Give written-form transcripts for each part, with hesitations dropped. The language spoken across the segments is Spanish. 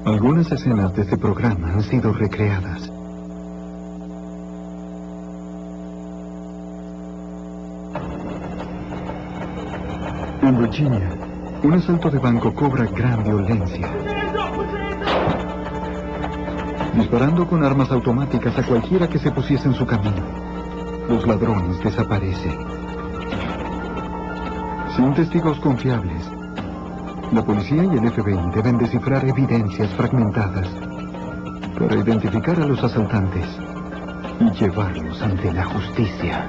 Algunas escenas de este programa han sido recreadas. En Virginia, un asalto de banco cobra gran violencia, disparando con armas automáticas a cualquiera que se pusiese en su camino. Los ladrones desaparecen. Sin testigos confiables, la policía y el FBI deben descifrar evidencias fragmentadas para identificar a los asaltantes y llevarlos ante la justicia.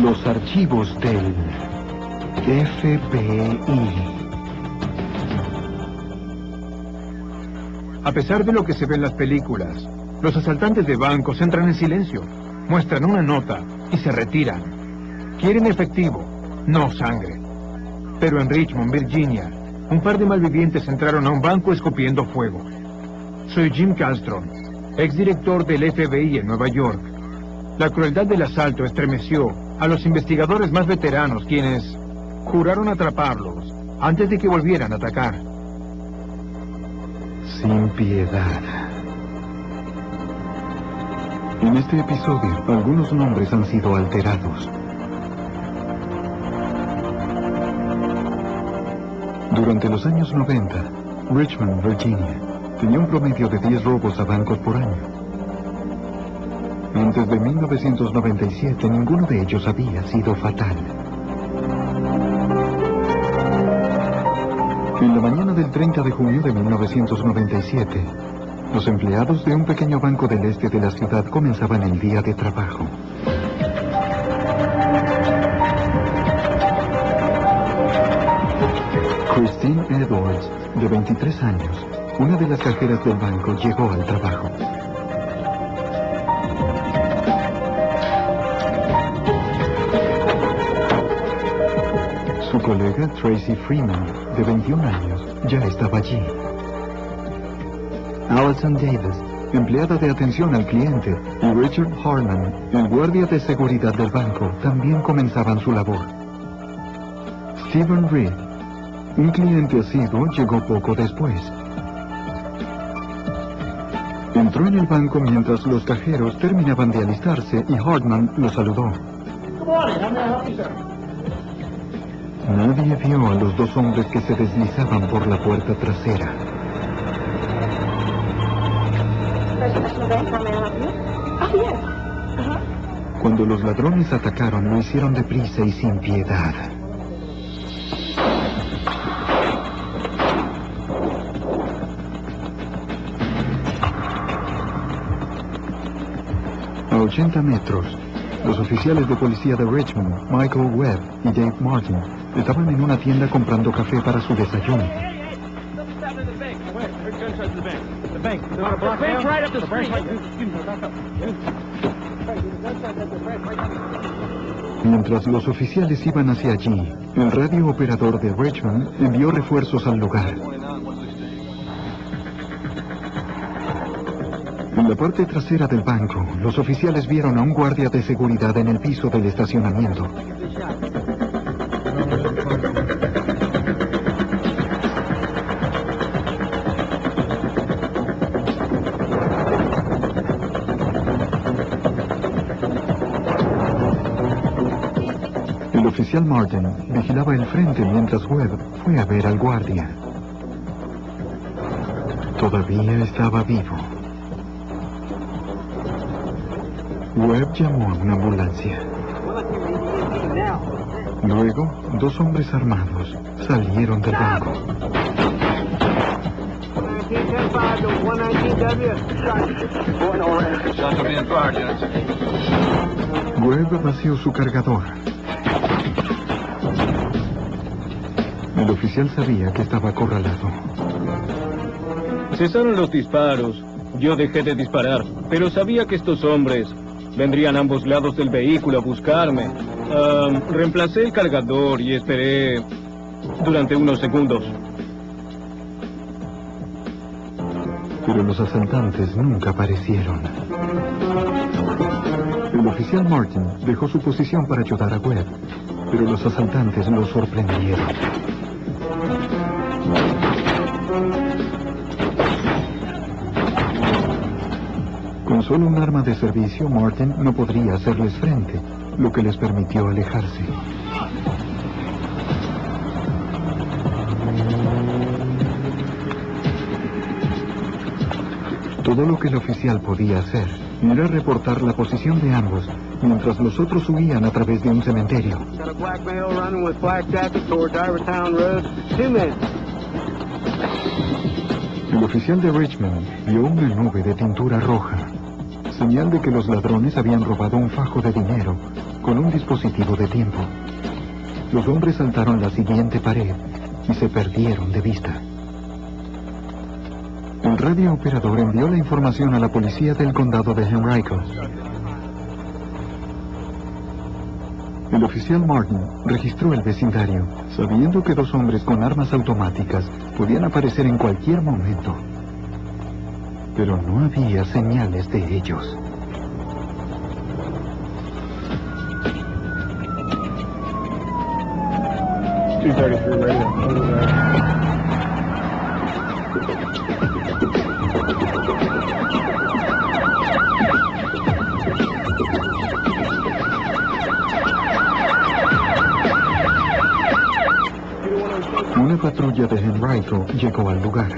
Los archivos del FBI. A pesar de lo que se ve en las películas, los asaltantes de bancos entran en silencio, muestran una nota y se retiran. Quieren efectivo, no sangre. Pero en Richmond, Virginia, un par de malvivientes entraron a un banco escupiendo fuego. Soy Jim Castron, exdirector del FBI en Nueva York. La crueldad del asalto estremeció a los investigadores más veteranos, quienes juraron atraparlos antes de que volvieran a atacar. Sin piedad. En este episodio, algunos nombres han sido alterados. Durante los años 90, Richmond, Virginia, tenía un promedio de 10 robos a bancos por año. Antes de 1997, ninguno de ellos había sido fatal. En la mañana del 30 de junio de 1997, los empleados de un pequeño banco del este de la ciudad comenzaban el día de trabajo. Christine Edwards, de 23 años, una de las cajeras del banco, llegó al trabajo. Su colega Tracy Freeman, de 21 años, ya estaba allí. Allison Davis, empleada de atención al cliente, y Richard Harman, el guardia de seguridad del banco, también comenzaban su labor. Stephen Reed, un cliente asiduo, llegó poco después. Entró en el banco mientras los cajeros terminaban de alistarse y Hartman lo saludó. Nadie vio a los dos hombres que se deslizaban por la puerta trasera. Cuando los ladrones atacaron, lo hicieron deprisa y sin piedad. A 80 metros, los oficiales de policía de Richmond, Michael Webb y Dave Martin, estaban en una tienda comprando café para su desayuno. Mientras los oficiales iban hacia allí, el radio operador de Richmond envió refuerzos al lugar. En la parte trasera del banco, los oficiales vieron a un guardia de seguridad en el piso del estacionamiento. El oficial Martin vigilaba el frente mientras Webb fue a ver al guardia. Todavía estaba vivo. Webb llamó a una ambulancia. Luego, dos hombres armados salieron del banco. Webb vació su cargador. El oficial sabía que estaba acorralado. Cesaron los disparos. Yo dejé de disparar, pero sabía que estos hombres Vendrían ambos lados del vehículo a buscarme. Reemplacé el cargador y esperé durante unos segundos. Pero los asaltantes nunca aparecieron. El oficial Martin dejó su posición para ayudar a Webb, pero los asaltantes lo sorprendieron. Con solo un arma de servicio, Martin no podría hacerles frente, lo que les permitió alejarse. Todo lo que el oficial podía hacer era reportar la posición de ambos, mientras los otros huían a través de un cementerio. El oficial de Richmond vio una nube de tintura roja, señal de que los ladrones habían robado un fajo de dinero con un dispositivo de tiempo. Los hombres saltaron la siguiente pared y se perdieron de vista. El radiooperador envió la información a la policía del condado de Henrico. El oficial Martin registró el vecindario, sabiendo que dos hombres con armas automáticas podían aparecer en cualquier momento. Pero no había señales de ellos. Una patrulla de Henrico llegó al lugar.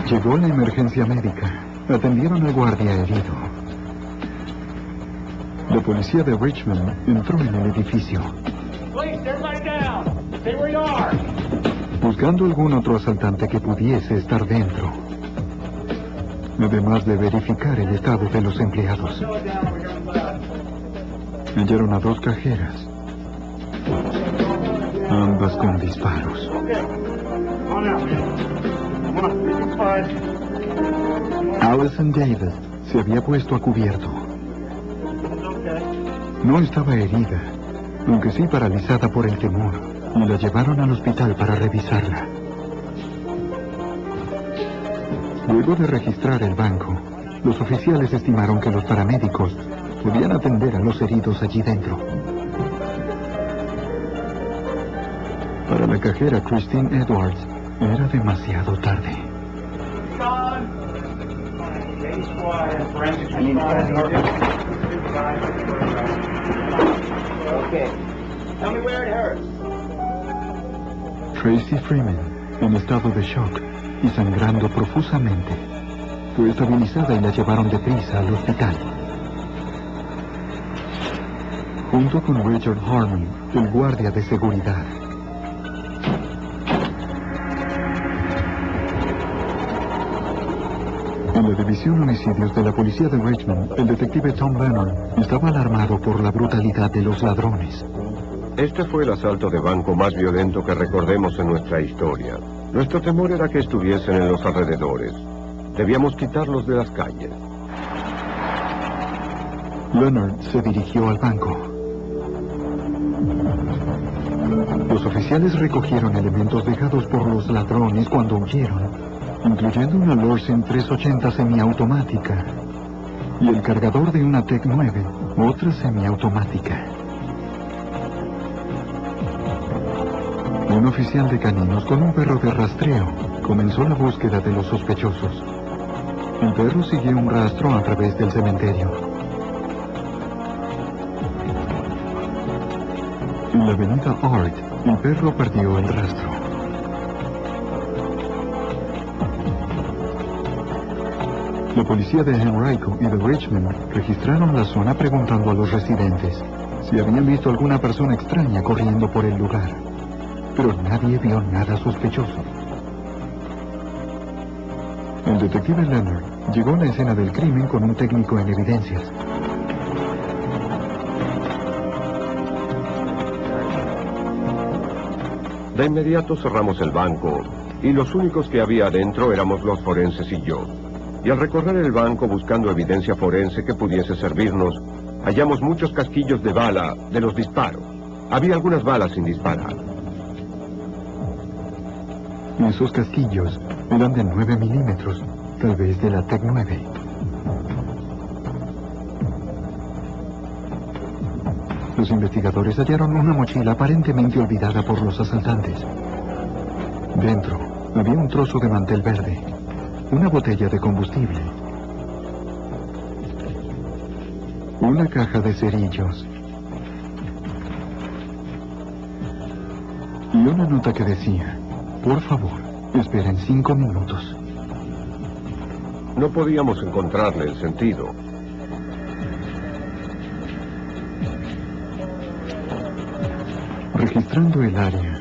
Llegó la emergencia médica. Atendieron al guardia herido. La policía de Richmond entró en el edificio. Buscando algún otro asaltante que pudiese estar dentro. Además de verificar el estado de los empleados. Hallaron a dos cajeras. Ambas con disparos. Allison Davis se había puesto a cubierto. No estaba herida, aunque sí paralizada por el temor, y la llevaron al hospital para revisarla. Luego de registrar el banco, los oficiales estimaron que los paramédicos podían atender a los heridos allí dentro. Para la cajera Christine Edwards, era demasiado tarde. Tracy Freeman, en estado de shock y sangrando profusamente, fue estabilizada y la llevaron deprisa al hospital. Junto con Richard Harmon, el guardia de seguridad. En la División Homicidios de la Policía de Richmond, el detective Tom Lennon estaba alarmado por la brutalidad de los ladrones. Este fue el asalto de banco más violento que recordemos en nuestra historia. Nuestro temor era que estuviesen en los alrededores. Debíamos quitarlos de las calles. Leonard se dirigió al banco. Los oficiales recogieron elementos dejados por los ladrones cuando huyeron, incluyendo una Lorsen 380 semiautomática y el cargador de una Tec 9, otra semiautomática. Un oficial de caninos con un perro de rastreo comenzó la búsqueda de los sospechosos. El perro siguió un rastro a través del cementerio. En la avenida Art, el perro perdió el rastro. La policía de Henrico y de Richmond registraron la zona preguntando a los residentes si habían visto alguna persona extraña corriendo por el lugar, pero nadie vio nada sospechoso. El detective Leonard llegó a la escena del crimen con un técnico en evidencias. De inmediato cerramos el banco, y los únicos que había adentro éramos los forenses y yo. Y al recorrer el banco buscando evidencia forense que pudiese servirnos, hallamos muchos casquillos de bala de los disparos. Había algunas balas sin disparar. Esos casquillos eran de 9 milímetros, tal vez de la TEC 9. Los investigadores hallaron una mochila aparentemente olvidada por los asaltantes. Dentro había un trozo de mantel verde, una botella de combustible, una caja de cerillos y una nota que decía: por favor, esperen 5 minutos. No podíamos encontrarle el sentido. Registrando el área,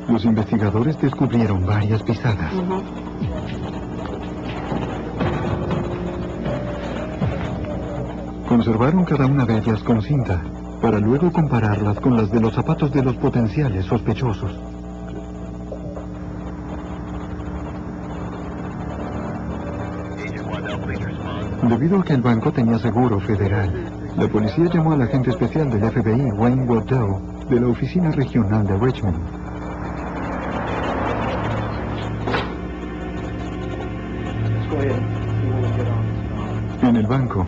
los investigadores descubrieron varias pisadas. Conservaron cada una de ellas con cinta, para luego compararlas con las de los zapatos de los potenciales sospechosos. Debido a que el banco tenía seguro federal, la policía llamó al agente especial del FBI, Wayne Waddell, de la oficina regional de Richmond. En el banco,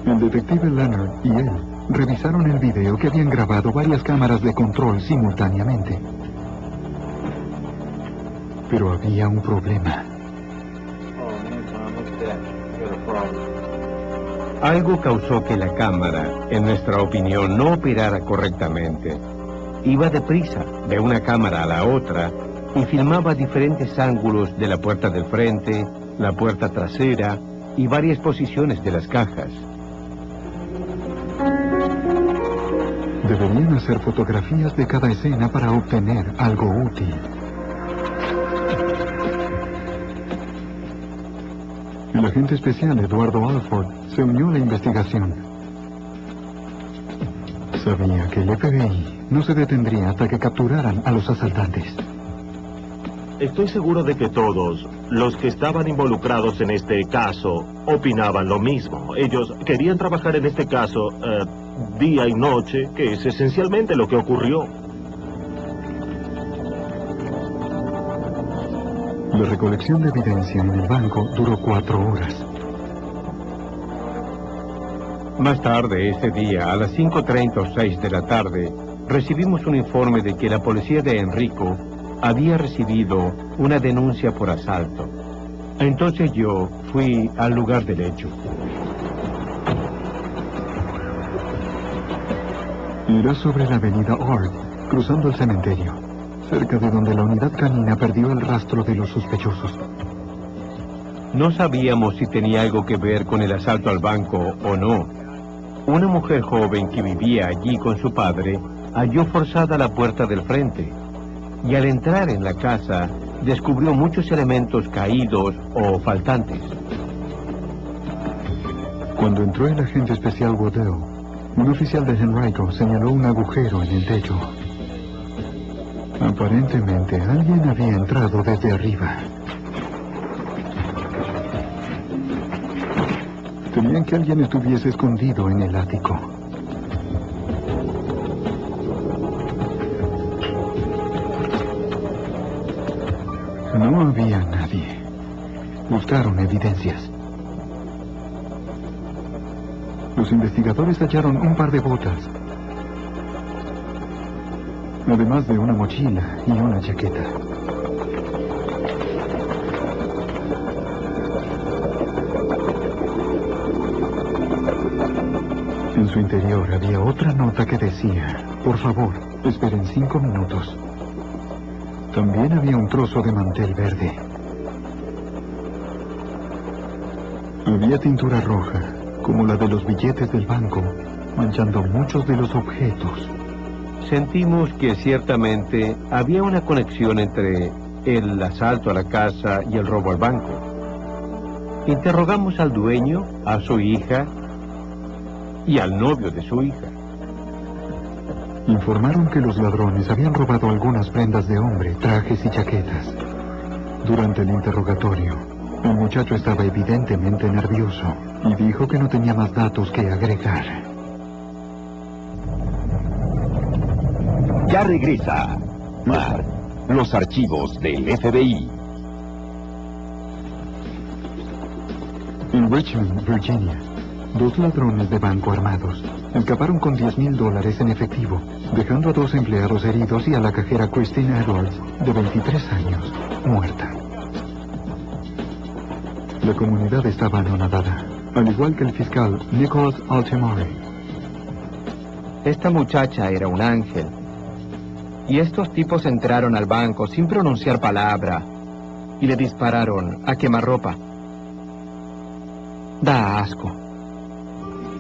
el detective Leonard y él revisaron el video que habían grabado varias cámaras de control simultáneamente. Pero había un problema. Algo causó que la cámara, en nuestra opinión, no operara correctamente. Iba deprisa, de una cámara a la otra, y filmaba diferentes ángulos de la puerta del frente, la puerta trasera y varias posiciones de las cajas. Deberían hacer fotografías de cada escena para obtener algo útil. El agente especial Eduardo Alford se unió a la investigación. Sabía que el FBI no se detendría hasta que capturaran a los asaltantes. Estoy seguro de que todos los que estaban involucrados en este caso opinaban lo mismo. Ellos querían trabajar en este caso día y noche, que es esencialmente lo que ocurrió. La recolección de evidencia en el banco duró 4 horas. Más tarde ese día, a las 5:30 o 6 de la tarde, recibimos un informe de que la policía de Enrico había recibido una denuncia por asalto. Entonces yo fui al lugar del hecho. Era sobre la avenida Ord, cruzando el cementerio, cerca de donde la unidad canina perdió el rastro de los sospechosos. No sabíamos si tenía algo que ver con el asalto al banco o no. Una mujer joven que vivía allí con su padre halló forzada la puerta del frente y al entrar en la casa descubrió muchos elementos caídos o faltantes. Cuando entró el agente especial Waddell, un oficial de Henrico señaló un agujero en el techo. Aparentemente alguien había entrado desde arriba. Temían que alguien estuviese escondido en el ático. No había nadie. Buscaron evidencias. Los investigadores hallaron un par de botas, además de una mochila y una chaqueta. En su interior había otra nota que decía: por favor, esperen 5 minutos. También había un trozo de mantel verde. Había tintura roja, como la de los billetes del banco, manchando muchos de los objetos. Sentimos que ciertamente había una conexión entre el asalto a la casa y el robo al banco. Interrogamos al dueño, a su hija y al novio de su hija. Informaron que los ladrones habían robado algunas prendas de hombre, trajes y chaquetas. Durante el interrogatorio, El muchacho estaba evidentemente nervioso y dijo que no tenía más datos que agregar. Ya regresa Mark, los archivos del FBI. En Richmond, Virginia, 2 ladrones de banco armados escaparon con $10,000 en efectivo, dejando a 2 empleados heridos y a la cajera Christine Edwards, de 23 años, muerta. La comunidad estaba anonadada, al igual que el fiscal Nicholas Altimore. Esta muchacha era un ángel. Y estos tipos entraron al banco sin pronunciar palabra y le dispararon a quemarropa. Da asco.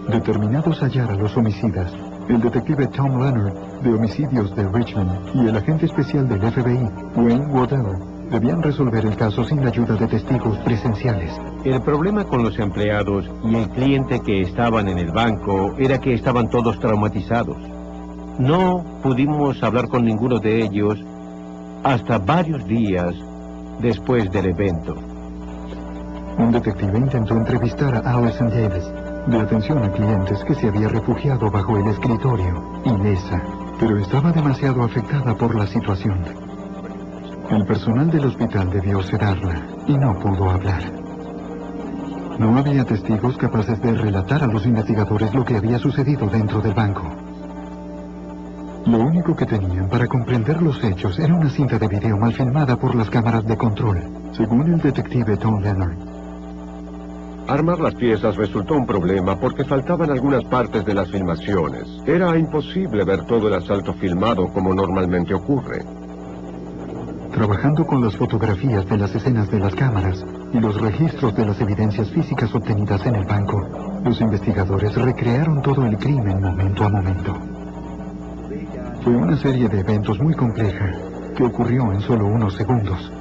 Determinados a hallar a los homicidas, el detective Tom Leonard, de homicidios de Richmond, y el agente especial del FBI, Wayne Waddell, debían resolver el caso sin la ayuda de testigos presenciales. El problema con los empleados y el cliente que estaban en el banco era que estaban todos traumatizados. No pudimos hablar con ninguno de ellos hasta varios días después del evento. Un detective intentó entrevistar a Allison Davis, de atención a clientes, que se había refugiado bajo el escritorio, ilesa, pero estaba demasiado afectada por la situación. El personal del hospital debió sedarla y no pudo hablar. No había testigos capaces de relatar a los investigadores lo que había sucedido dentro del banco. Lo único que tenían para comprender los hechos era una cinta de video mal filmada por las cámaras de control, según el detective Tom Leonard. Armar las piezas resultó un problema porque faltaban algunas partes de las filmaciones. Era imposible ver todo el asalto filmado como normalmente ocurre. Trabajando con las fotografías de las escenas de las cámaras y los registros de las evidencias físicas obtenidas en el banco, los investigadores recrearon todo el crimen momento a momento. Fue una serie de eventos muy compleja que ocurrió en solo unos segundos.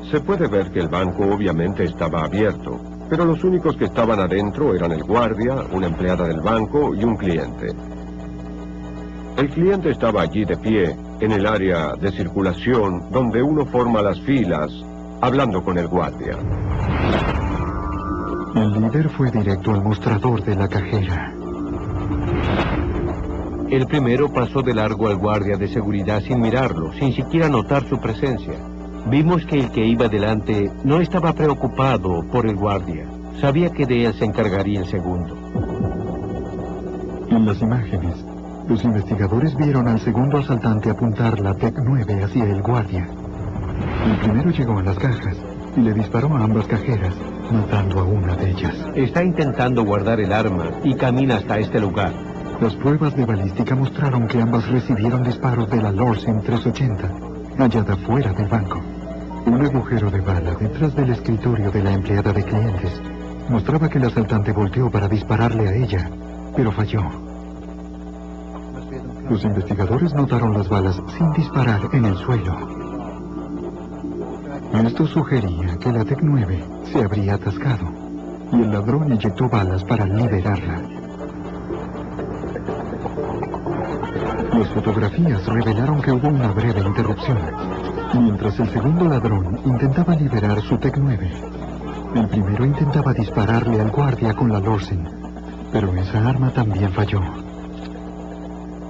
Se puede ver que el banco obviamente estaba abierto, pero los únicos que estaban adentro eran el guardia, una empleada del banco y un cliente. El cliente estaba allí de pie, en el área de circulación, donde uno forma las filas, hablando con el guardia. El líder fue directo al mostrador de la cajera. El primero pasó de largo al guardia de seguridad sin mirarlo, sin siquiera notar su presencia. Vimos que el que iba delante no estaba preocupado por el guardia. Sabía que de él se encargaría el segundo. En las imágenes, los investigadores vieron al segundo asaltante apuntar la TEC-9 hacia el guardia. El primero llegó a las cajas y le disparó a ambas cajeras, matando a una de ellas. Está intentando guardar el arma y camina hasta este lugar. Las pruebas de balística mostraron que ambas recibieron disparos de la Lorsen 380, hallada fuera del banco. Un agujero de bala detrás del escritorio de la empleada de clientes mostraba que el asaltante volteó para dispararle a ella, pero falló. Los investigadores notaron las balas sin disparar en el suelo. Esto sugería que la TEC-9 se habría atascado y el ladrón inyectó balas para liberarla. Las fotografías revelaron que hubo una breve interrupción, mientras el segundo ladrón intentaba liberar su TEC-9. El primero intentaba dispararle al guardia con la Lorsen, pero esa arma también falló.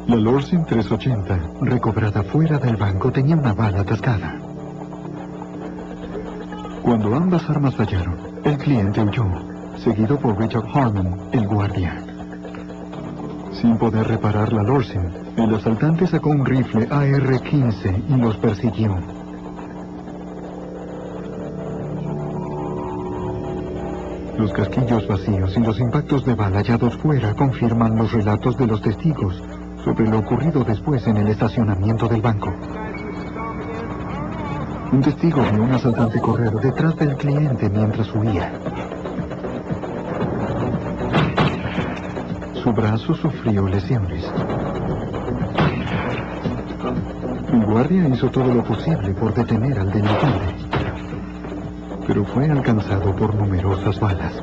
La Lorsen 380, recobrada fuera del banco, tenía una bala atascada. Cuando ambas armas fallaron, el cliente huyó, seguido por Richard Harmon, el guardia. Sin poder reparar la Lorsen, el asaltante sacó un rifle AR-15 y los persiguió. Los casquillos vacíos y los impactos de bala hallados fuera confirman los relatos de los testigos sobre lo ocurrido después en el estacionamiento del banco. Un testigo vio a un asaltante correr detrás del cliente mientras huía. Su brazo sufrió lesiones. El guardia hizo todo lo posible por detener al delincuente, pero fue alcanzado por numerosas balas.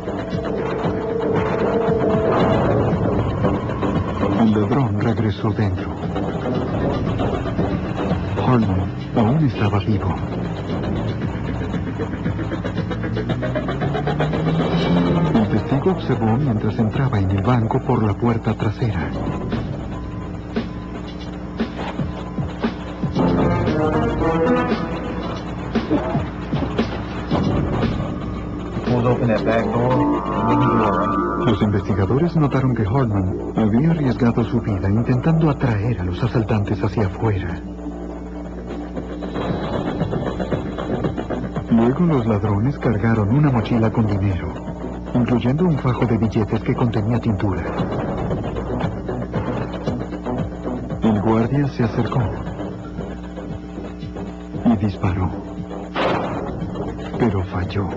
El ladrón regresó dentro. Harmon aún estaba vivo. testigo observó mientras entraba en el banco por la puerta trasera. Los investigadores notaron que Hartman había arriesgado su vida intentando atraer a los asaltantes hacia afuera. Luego los ladrones cargaron una mochila con dinero, incluyendo un fajo de billetes que contenía tintura. El guardia se acercó y disparó, pero falló.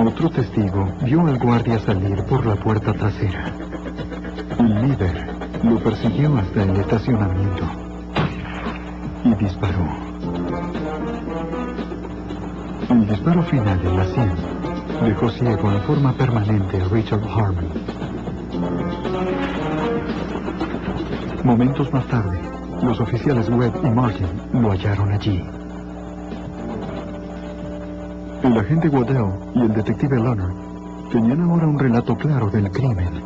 Otro testigo vio al guardia salir por la puerta trasera. El líder lo persiguió hasta el estacionamiento y disparó. El disparo final en la 100 dejó ciego en forma permanente a Richard Hartman. Momentos más tarde, los oficiales Webb y Martin lo hallaron allí. El agente Waddell y el detective Leonard tenían ahora un relato claro del crimen,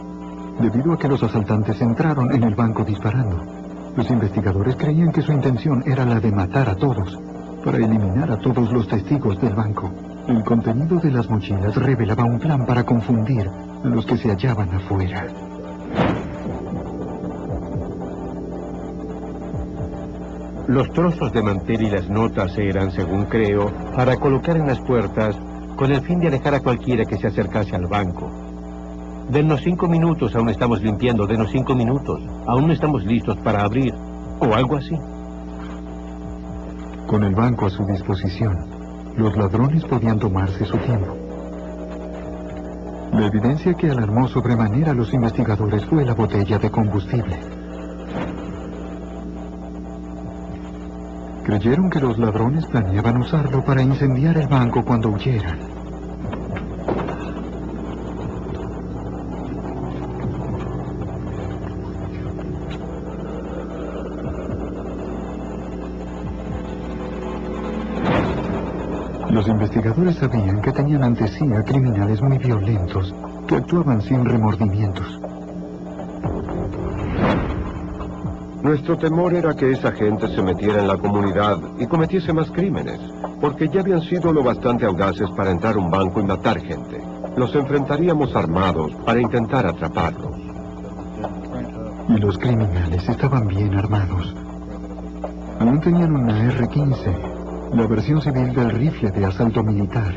debido a que los asaltantes entraron en el banco disparando. Los investigadores creían que su intención era la de matar a todos, para eliminar a todos los testigos del banco. El contenido de las mochilas revelaba un plan para confundir a los que se hallaban afuera. Los trozos de mantel y las notas eran, según creo, para colocar en las puertas con el fin de alejar a cualquiera que se acercase al banco. Denos 5 minutos, aún estamos limpiando, denos 5 minutos, aún no estamos listos para abrir, o algo así. Con el banco a su disposición, los ladrones podían tomarse su tiempo. La evidencia que alarmó sobremanera a los investigadores fue la botella de combustible. Creyeron que los ladrones planeaban usarlo para incendiar el banco cuando huyeran. Los investigadores sabían que tenían ante sí a criminales muy violentos que actuaban sin remordimientos. Nuestro temor era que esa gente se metiera en la comunidad y cometiese más crímenes, porque ya habían sido lo bastante audaces para entrar a un banco y matar gente. Los enfrentaríamos armados para intentar atraparlos. Y los criminales estaban bien armados. Aún tenían una R-15, la versión civil del rifle de asalto militar,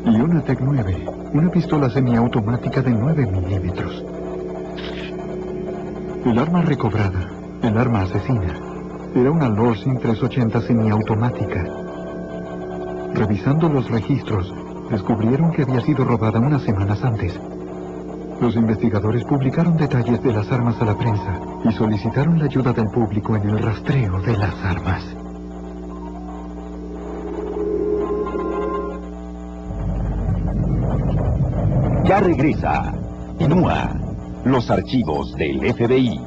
y una TEC-9, una pistola semiautomática de 9 milímetros. El arma recobrada, el arma asesina, era una Lorsen 380 semiautomática. Revisando los registros, descubrieron que había sido robada unas semanas antes. Los investigadores publicaron detalles de las armas a la prensa y solicitaron la ayuda del público en el rastreo de las armas. Ya regresa. Inúa. Los archivos del FBI.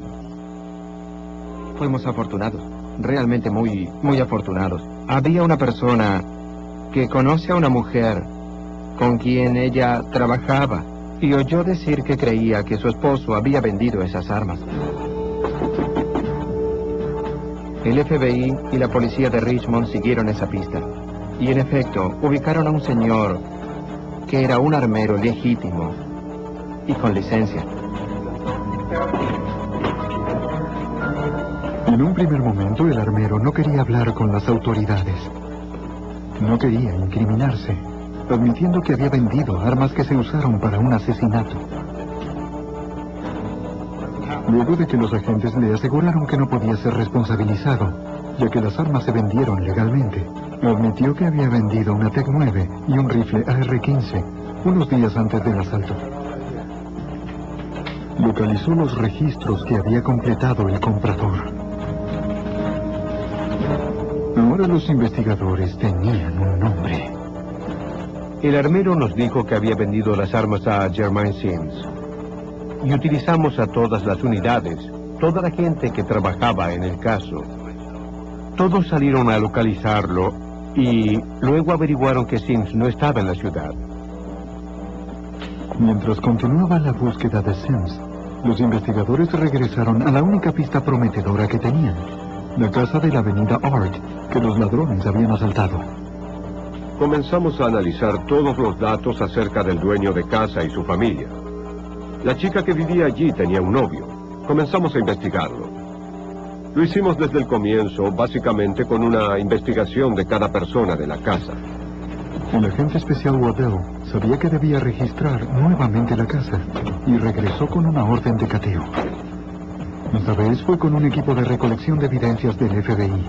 Fuimos afortunados, realmente muy afortunados. Había una persona que conoce a una mujer con quien ella trabajaba y oyó decir que creía que su esposo había vendido esas armas. El FBI y la policía de Richmond siguieron esa pista y en efecto ubicaron a un señor que era un armero legítimo y con licencia. En un primer momento, el armero no quería hablar con las autoridades. No quería incriminarse, admitiendo que había vendido armas que se usaron para un asesinato. Luego de que los agentes le aseguraron que no podía ser responsabilizado, ya que las armas se vendieron legalmente, admitió que había vendido una TEC-9 y un rifle AR-15 unos días antes del asalto. Localizó los registros que había completado el comprador. Ahora los investigadores tenían un nombre. El armero nos dijo que había vendido las armas a Jermaine Sims. Y utilizamos a todas las unidades, toda la gente que trabajaba en el caso. Todos salieron a localizarlo y luego averiguaron que Sims no estaba en la ciudad. Mientras continuaba la búsqueda de Sims, los investigadores regresaron a la única pista prometedora que tenían, la casa de la avenida Art, que los ladrones habían asaltado. Comenzamos a analizar todos los datos acerca del dueño de casa y su familia. La chica que vivía allí tenía un novio. Comenzamos a investigarlo. Lo hicimos desde el comienzo, básicamente con una investigación de cada persona de la casa. El agente especial Waddell sabía que debía registrar nuevamente la casa y regresó con una orden de cateo. Esta vez fue con un equipo de recolección de evidencias del FBI.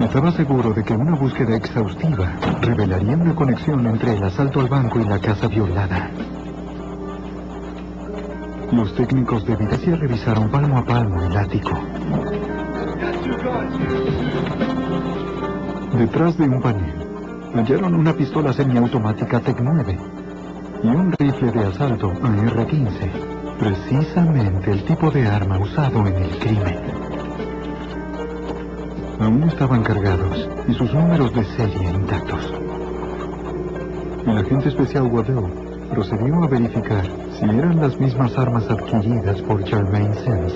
Estaba seguro de que una búsqueda exhaustiva revelaría una conexión entre el asalto al banco y la casa violada. Los técnicos de evidencia revisaron palmo a palmo el ático. Detrás de un panel, hallaron una pistola semiautomática TEC-9 y un rifle de asalto AR-15, precisamente el tipo de arma usado en el crimen. Aún estaban cargados y sus números de serie intactos. El agente especial Waddell procedió a verificar si eran las mismas armas adquiridas por Jermaine Sims.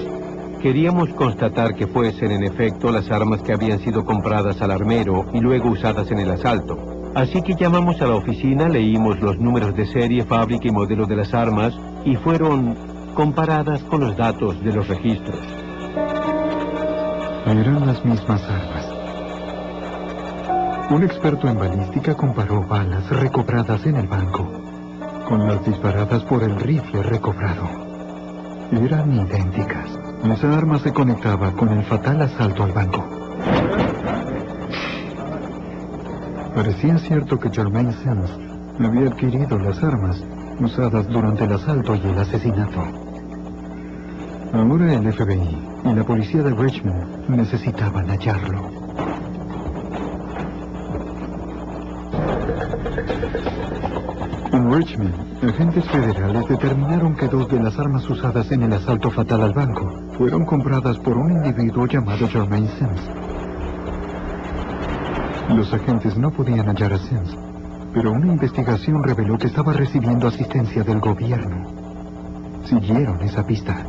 Queríamos constatar que fuesen en efecto las armas que habían sido compradas al armero y luego usadas en el asalto. Así que llamamos a la oficina, leímos los números de serie, fábrica y modelo de las armas y fueron comparadas con los datos de los registros. Eran las mismas armas. Un experto en balística comparó balas recobradas en el banco con las disparadas por el rifle recobrado. Eran idénticas. Esa arma se conectaba con el fatal asalto al banco. Parecía cierto que Jermaine Sims había adquirido las armas usadas durante el asalto y el asesinato. Ahora el FBI y la policía de Richmond necesitaban hallarlo. En Richmond, agentes federales determinaron que 2 de las armas usadas en el asalto fatal al banco fueron compradas por un individuo llamado Jermaine Sims. Los agentes no podían hallar a Sims, pero una investigación reveló que estaba recibiendo asistencia del gobierno. Siguieron esa pista.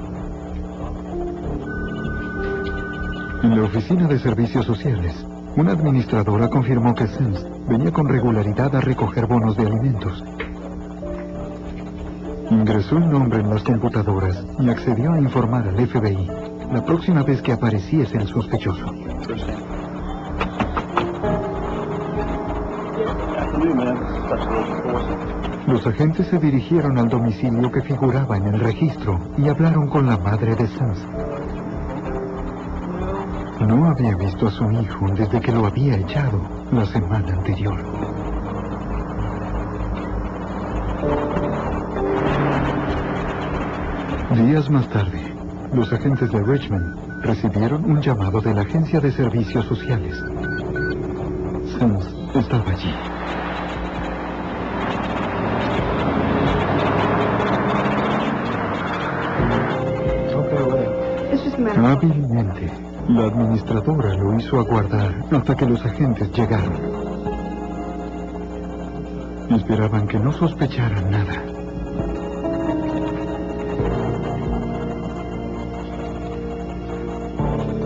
En la oficina de servicios sociales, una administradora confirmó que Sims venía con regularidad a recoger bonos de alimentos. Ingresó el nombre en las computadoras y accedió a informar al FBI la próxima vez que apareciese el sospechoso. Los agentes se dirigieron al domicilio que figuraba en el registro y hablaron con la madre de Sims. No había visto a su hijo desde que lo había echado la semana anterior. Días más tarde, los agentes de Richmond recibieron un llamado de la Agencia de Servicios Sociales. Sims estaba allí. Hábilmente, la administradora lo hizo aguardar hasta que los agentes llegaron. Esperaban que no sospecharan nada.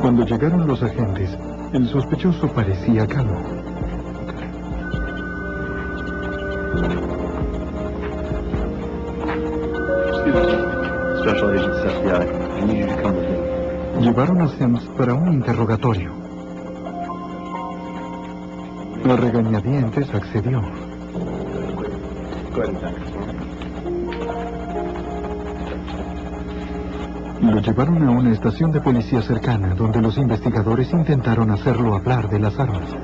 Cuando llegaron los agentes, el sospechoso parecía calmo. Special Agent FBI, I need you to come with me. Llevaron a Sims para un interrogatorio. A regañadientes accedió. Lo llevaron a una estación de policía cercana, donde los investigadores intentaron hacerlo hablar de las armas.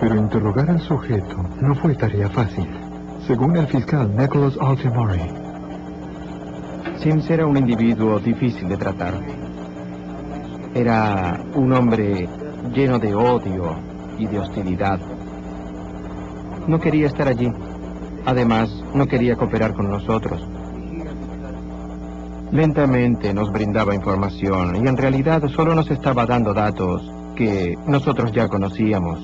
Pero interrogar al sujeto no fue tarea fácil, según el fiscal Nicholas Altimore. Sims era un individuo difícil de tratar. Era un hombre lleno de odio y de hostilidad. No quería estar allí. Además, no quería cooperar con nosotros. Lentamente nos brindaba información y en realidad solo nos estaba dando datos que nosotros ya conocíamos.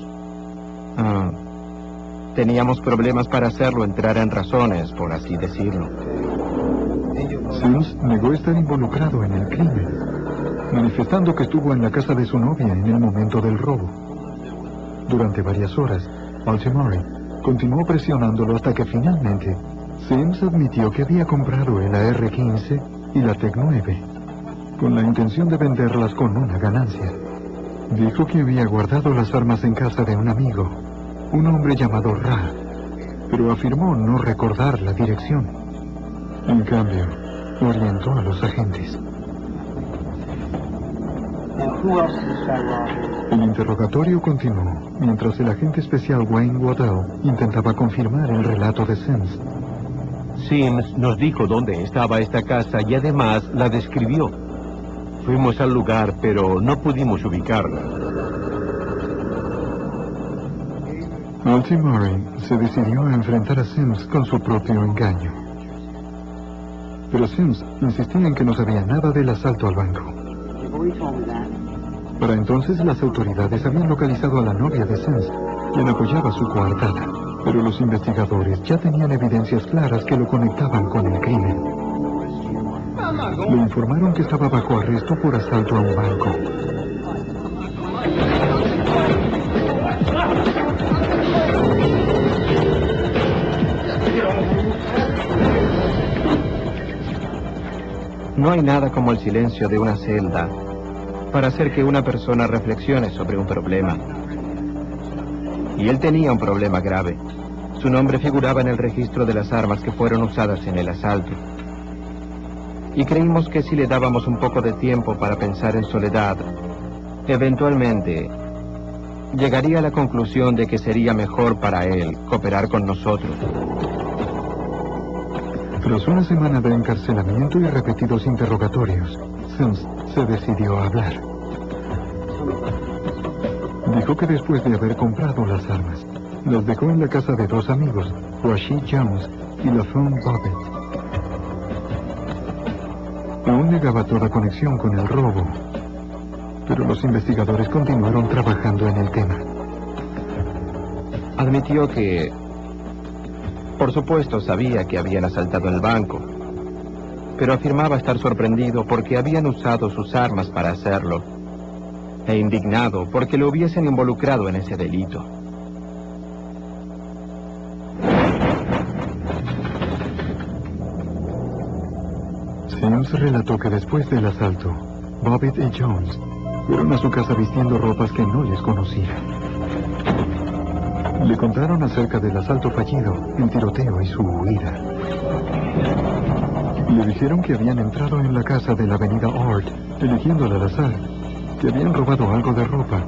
Teníamos problemas para hacerlo entrar en razones, por así decirlo. Sims negó estar involucrado en el crimen, manifestando que estuvo en la casa de su novia en el momento del robo. Durante varias horas, Altimore continuó presionándolo hasta que finalmente Sims admitió que había comprado el AR-15 y la TEC-9 con la intención de venderlas con una ganancia. Dijo que había guardado las armas en casa de un amigo, un hombre llamado Ra, pero afirmó no recordar la dirección. En cambio, orientó a los agentes. El interrogatorio continuó mientras el agente especial Wayne Waddell intentaba confirmar el relato de Sims. Sims nos dijo dónde estaba esta casa y además la describió. Fuimos al lugar, pero no pudimos ubicarla. Altimore se decidió a enfrentar a Sims con su propio engaño. Pero Sims insistía en que no sabía nada del asalto al banco. Para entonces las autoridades habían localizado a la novia de Sims, quien apoyaba su coartada. Pero los investigadores ya tenían evidencias claras que lo conectaban con el crimen. Le informaron que estaba bajo arresto por asalto a un banco. No hay nada como el silencio de una celda para hacer que una persona reflexione sobre un problema. Y él tenía un problema grave. Su nombre figuraba en el registro de las armas que fueron usadas en el asalto. Y creímos que si le dábamos un poco de tiempo para pensar en soledad, eventualmente llegaría a la conclusión de que sería mejor para él cooperar con nosotros. Tras una semana de encarcelamiento y repetidos interrogatorios, Sims se decidió a hablar. Dijo que después de haber comprado las armas, las dejó en la casa de dos amigos, Rashid Jones y LaFawn Bobbitt. Aún negaba toda conexión con el robo, pero los investigadores continuaron trabajando en el tema. Admitió que, por supuesto, sabía que habían asaltado el banco, pero afirmaba estar sorprendido porque habían usado sus armas para hacerlo, e indignado porque lo hubiesen involucrado en ese delito. Sims relató que después del asalto, Bobbitt y Jones fueron a su casa vistiendo ropas que no les conocía. Le contaron acerca del asalto fallido, el tiroteo y su huida. Le dijeron que habían entrado en la casa de la avenida Ord, eligiéndola al azar, que habían robado algo de ropa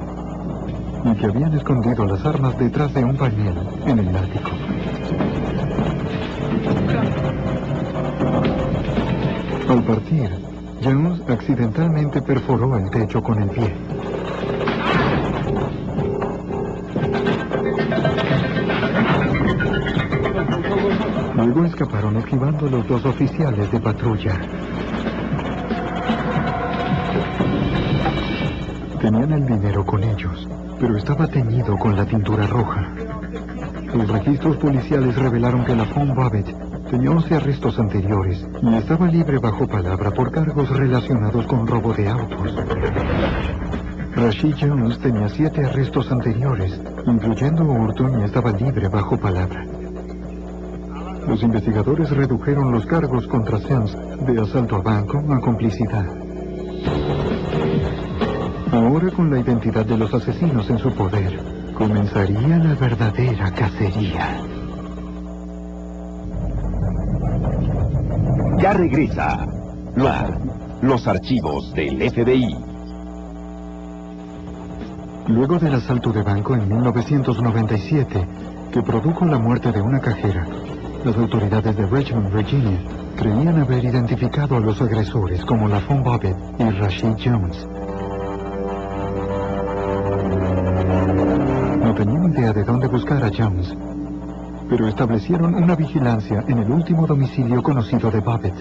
y que habían escondido las armas detrás de un pañuelo en el ático. Al partir, Jones accidentalmente perforó el techo con el pie. Luego escaparon esquivando a los dos oficiales de patrulla. Tenían el dinero con ellos, pero estaba teñido con la tintura roja. Los registros policiales revelaron que LaFawn Bobbitt tenía 11 arrestos anteriores y estaba libre bajo palabra por cargos relacionados con robo de autos. Rashid Jones tenía 7 arrestos anteriores, incluyendo hurto, y estaba libre bajo palabra. Los investigadores redujeron los cargos contra Sims de asalto a banco a complicidad. Ahora, con la identidad de los asesinos en su poder, comenzaría la verdadera cacería. Ya regresa los archivos del FBI. Luego del asalto de banco en 1997, que produjo la muerte de una cajera, las autoridades de Richmond, Virginia, creían haber identificado a los agresores como LaFawn Bobbitt y Rashid Jones. No tenían idea de dónde buscar a Jones, pero establecieron una vigilancia en el último domicilio conocido de Bobbitt.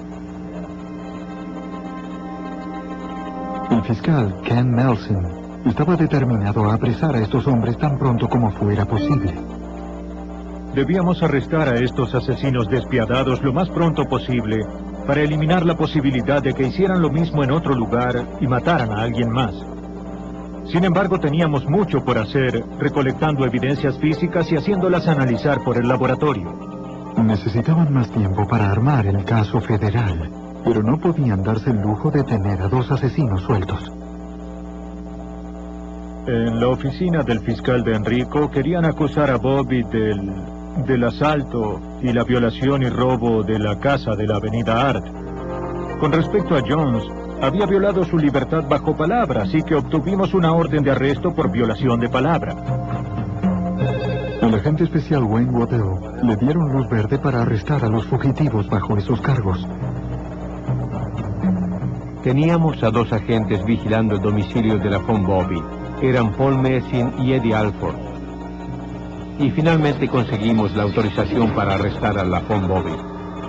El fiscal Ken Nelson estaba determinado a apresar a estos hombres tan pronto como fuera posible. Debíamos arrestar a estos asesinos despiadados lo más pronto posible para eliminar la posibilidad de que hicieran lo mismo en otro lugar y mataran a alguien más. Sin embargo, teníamos mucho por hacer, recolectando evidencias físicas y haciéndolas analizar por el laboratorio. Necesitaban más tiempo para armar el caso federal, pero no podían darse el lujo de tener a 2 asesinos sueltos. En la oficina del fiscal de Enrico querían acusar a Bobby del asalto y la violación y robo de la casa de la avenida Art. Con respecto a Jones, había violado su libertad bajo palabra, así que obtuvimos una orden de arresto por violación de palabra. Al agente especial Wayne Waddell le dieron luz verde para arrestar a los fugitivos bajo esos cargos. Teníamos a 2 agentes vigilando el domicilio de la Von Bobby. Eran Paul Messin y Eddie Alford. Y finalmente conseguimos la autorización para arrestar a la Von Bobby.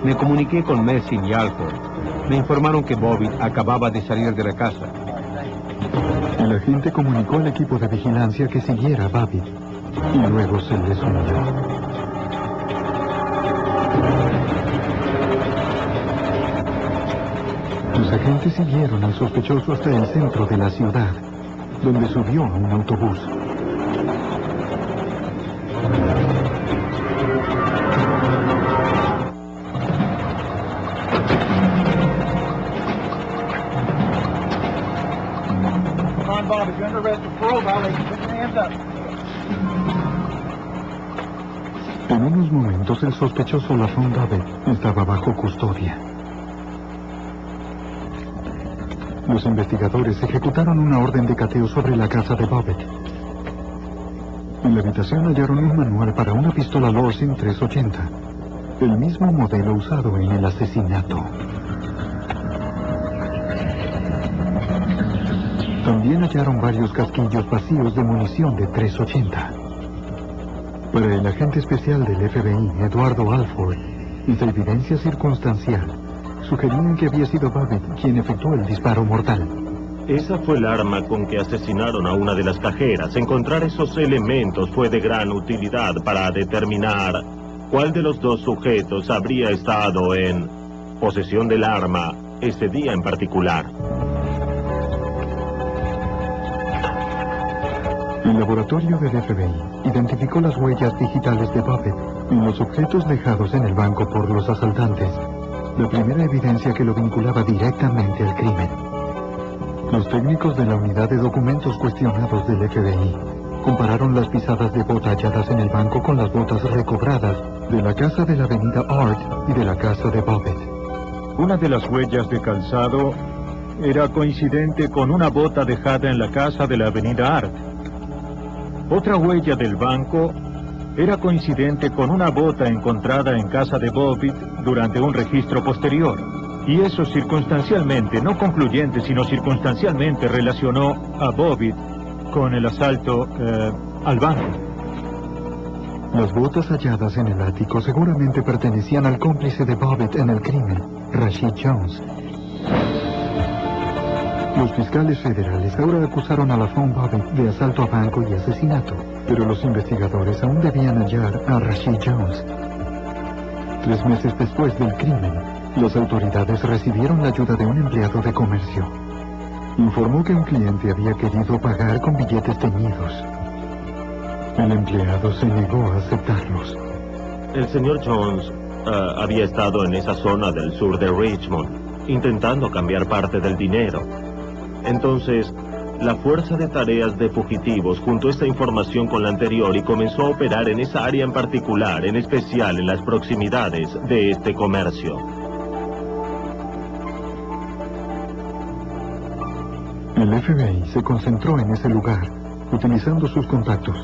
Me comuniqué con Messin y Alford. Me informaron que Bobby acababa de salir de la casa. El agente comunicó al equipo de vigilancia que siguiera a Babbitt, y luego se les unió. Los agentes siguieron al sospechoso hasta el centro de la ciudad, donde subió a un autobús. En unos momentos el sospechoso Lafon Babbitt estaba bajo custodia. Los investigadores ejecutaron una orden de cateo sobre la casa de Babbitt. En la habitación hallaron un manual para una pistola Lorsen 380, el mismo modelo usado en el asesinato. También hallaron varios casquillos vacíos de munición de 380. Para el agente especial del FBI, Eduardo Alford, esta evidencia circunstancial sugerían que había sido Babbitt quien efectuó el disparo mortal. Esa fue el arma con que asesinaron a una de las cajeras. Encontrar esos elementos fue de gran utilidad para determinar cuál de los 2 sujetos habría estado en posesión del arma ese día en particular. El laboratorio del FBI identificó las huellas digitales de Babbitt en los objetos dejados en el banco por los asaltantes, la primera evidencia que lo vinculaba directamente al crimen. Los técnicos de la unidad de documentos cuestionados del FBI compararon las pisadas de bota halladas en el banco con las botas recobradas de la casa de la avenida Art y de la casa de Babbitt. Una de las huellas de calzado era coincidente con una bota dejada en la casa de la avenida Art. Otra huella del banco era coincidente con una bota encontrada en casa de Babbitt durante un registro posterior. Y eso circunstancialmente, no concluyente, sino circunstancialmente relacionó a Babbitt con el asalto al banco. Las botas halladas en el ático seguramente pertenecían al cómplice de Babbitt en el crimen, Rashid Jones. Los fiscales federales ahora acusaron a Lafon Babbitt de asalto a banco y asesinato, pero los investigadores aún debían hallar a Rashid Jones. 3 meses después del crimen, las autoridades recibieron la ayuda de un empleado de comercio. Informó que un cliente había querido pagar con billetes teñidos. El empleado se negó a aceptarlos. El señor Jones había estado en esa zona del sur de Richmond, intentando cambiar parte del dinero. Entonces, la Fuerza de Tareas de Fugitivos juntó esta información con la anterior y comenzó a operar en esa área en particular, en especial en las proximidades de este comercio. El FBI se concentró en ese lugar, utilizando sus contactos.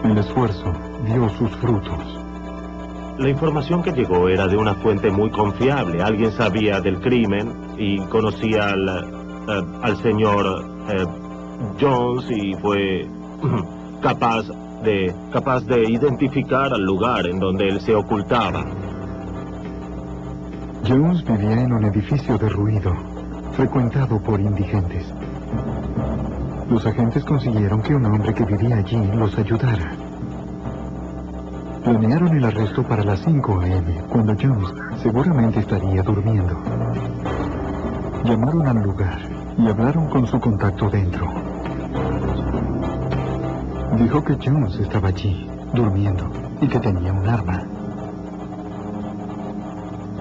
El esfuerzo dio sus frutos. La información que llegó era de una fuente muy confiable. Alguien sabía del crimen y conocía al señor Jones y fue capaz de identificar al lugar en donde él se ocultaba. Jones vivía en un edificio derruido. frecuentado por indigentes. Los agentes consiguieron que un hombre que vivía allí los ayudara. Planearon el arresto para las 5 a.m., cuando Jones seguramente estaría durmiendo. Llamaron al lugar y hablaron con su contacto dentro. Dijo que Jones estaba allí, durmiendo, y que tenía un arma.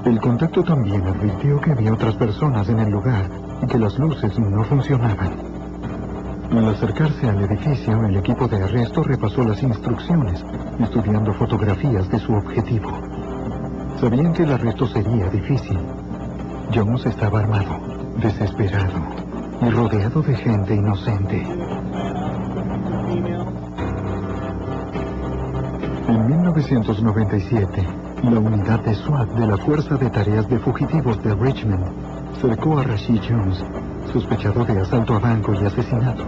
El contacto también advirtió que había otras personas en el lugar y que las luces no funcionaban. Al acercarse al edificio, el equipo de arresto repasó las instrucciones, estudiando fotografías de su objetivo. Sabían que el arresto sería difícil. Jones estaba armado, desesperado y rodeado de gente inocente. En 1997, la unidad de SWAT de la Fuerza de Tareas de Fugitivos de Richmond cercó a Rashid Jones, sospechado de asalto a banco y asesinato.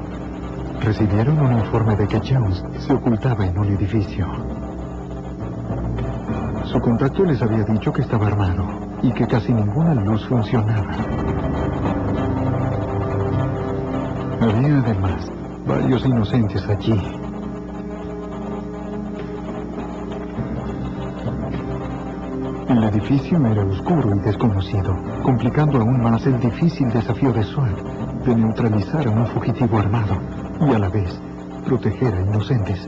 Recibieron un informe de que Jones se ocultaba en un edificio. Su contacto les había dicho que estaba armado y que casi ninguna luz funcionaba. Había además varios inocentes allí. El edificio era oscuro y desconocido, complicando aún más el difícil desafío de SWAT de neutralizar a un fugitivo armado y a la vez proteger a inocentes.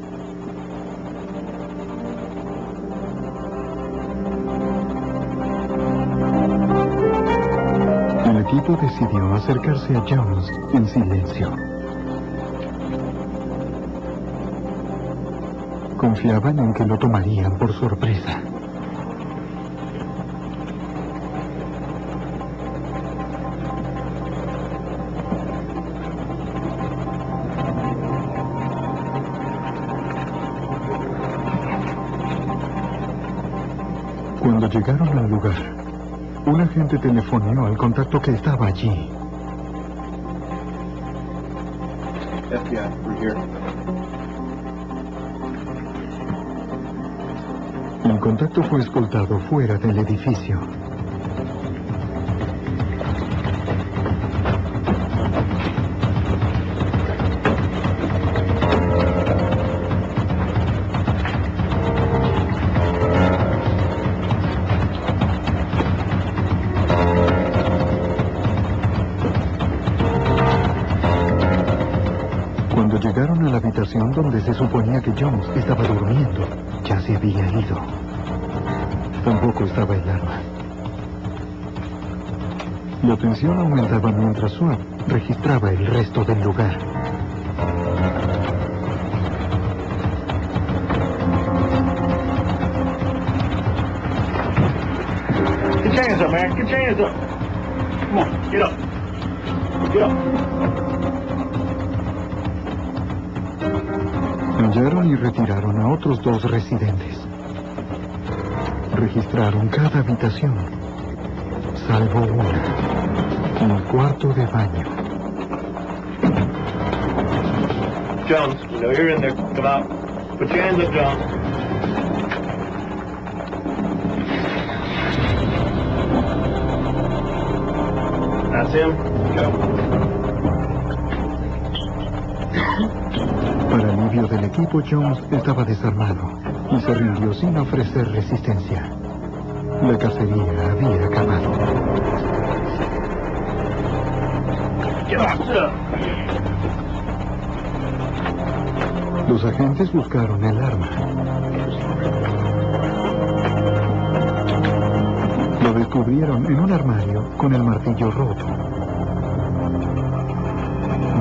El equipo decidió acercarse a Jones en silencio. Confiaban en que lo tomarían por sorpresa. Cuando llegaron al lugar, un agente telefoneó al contacto que estaba allí. FBI, we're here. El contacto fue escoltado fuera del edificio. Cuando llegaron a la habitación donde se suponía que Jones estaba durmiendo, ya se había ido. Tampoco estaba el arma. La tensión aumentaba mientras SWAT registraba el resto del lugar. Get your hands up, man. Get your hands up. Come on, get up. Get up. Hallaron y retiraron a otros 2 residentes. Registraron cada habitación, salvo una, el cuarto de baño. Jones, we know you're in there. Come out. Put your hands up, Jones. That's him. Go. Para alivio del equipo, Jones estaba desarmado y se rindió sin ofrecer resistencia. La cacería había acabado. Get up, sit up. Los agentes buscaron el arma. Lo descubrieron en un armario con el martillo roto.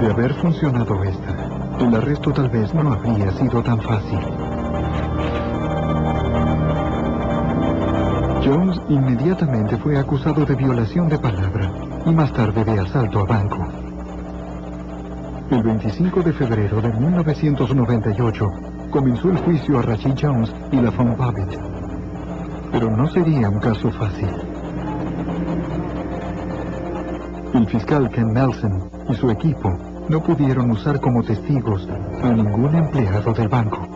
De haber funcionado esta, el arresto tal vez no habría sido tan fácil. Jones inmediatamente fue acusado de violación de palabra y más tarde de asalto a banco. El 25 de febrero de 1998 comenzó el juicio a Rashid Jones y LaFawn Babbitt. Pero no sería un caso fácil. El fiscal Ken Nelson y su equipo no pudieron usar como testigos a ningún empleado del banco.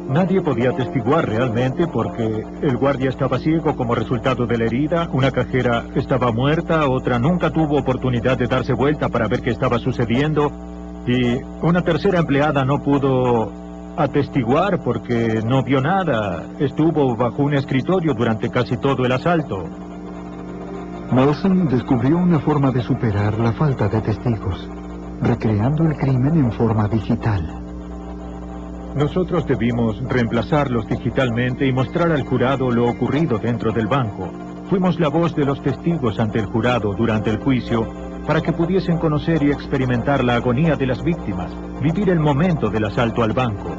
Nadie podía atestiguar realmente porque el guardia estaba ciego como resultado de la herida, una cajera estaba muerta, otra nunca tuvo oportunidad de darse vuelta para ver qué estaba sucediendo y una tercera empleada no pudo atestiguar porque no vio nada. Estuvo bajo un escritorio durante casi todo el asalto. Nelson descubrió una forma de superar la falta de testigos, recreando el crimen en forma digital. Nosotros debimos reemplazarlos digitalmente y mostrar al jurado lo ocurrido dentro del banco. Fuimos la voz de los testigos ante el jurado durante el juicio para que pudiesen conocer y experimentar la agonía de las víctimas, vivir el momento del asalto al banco.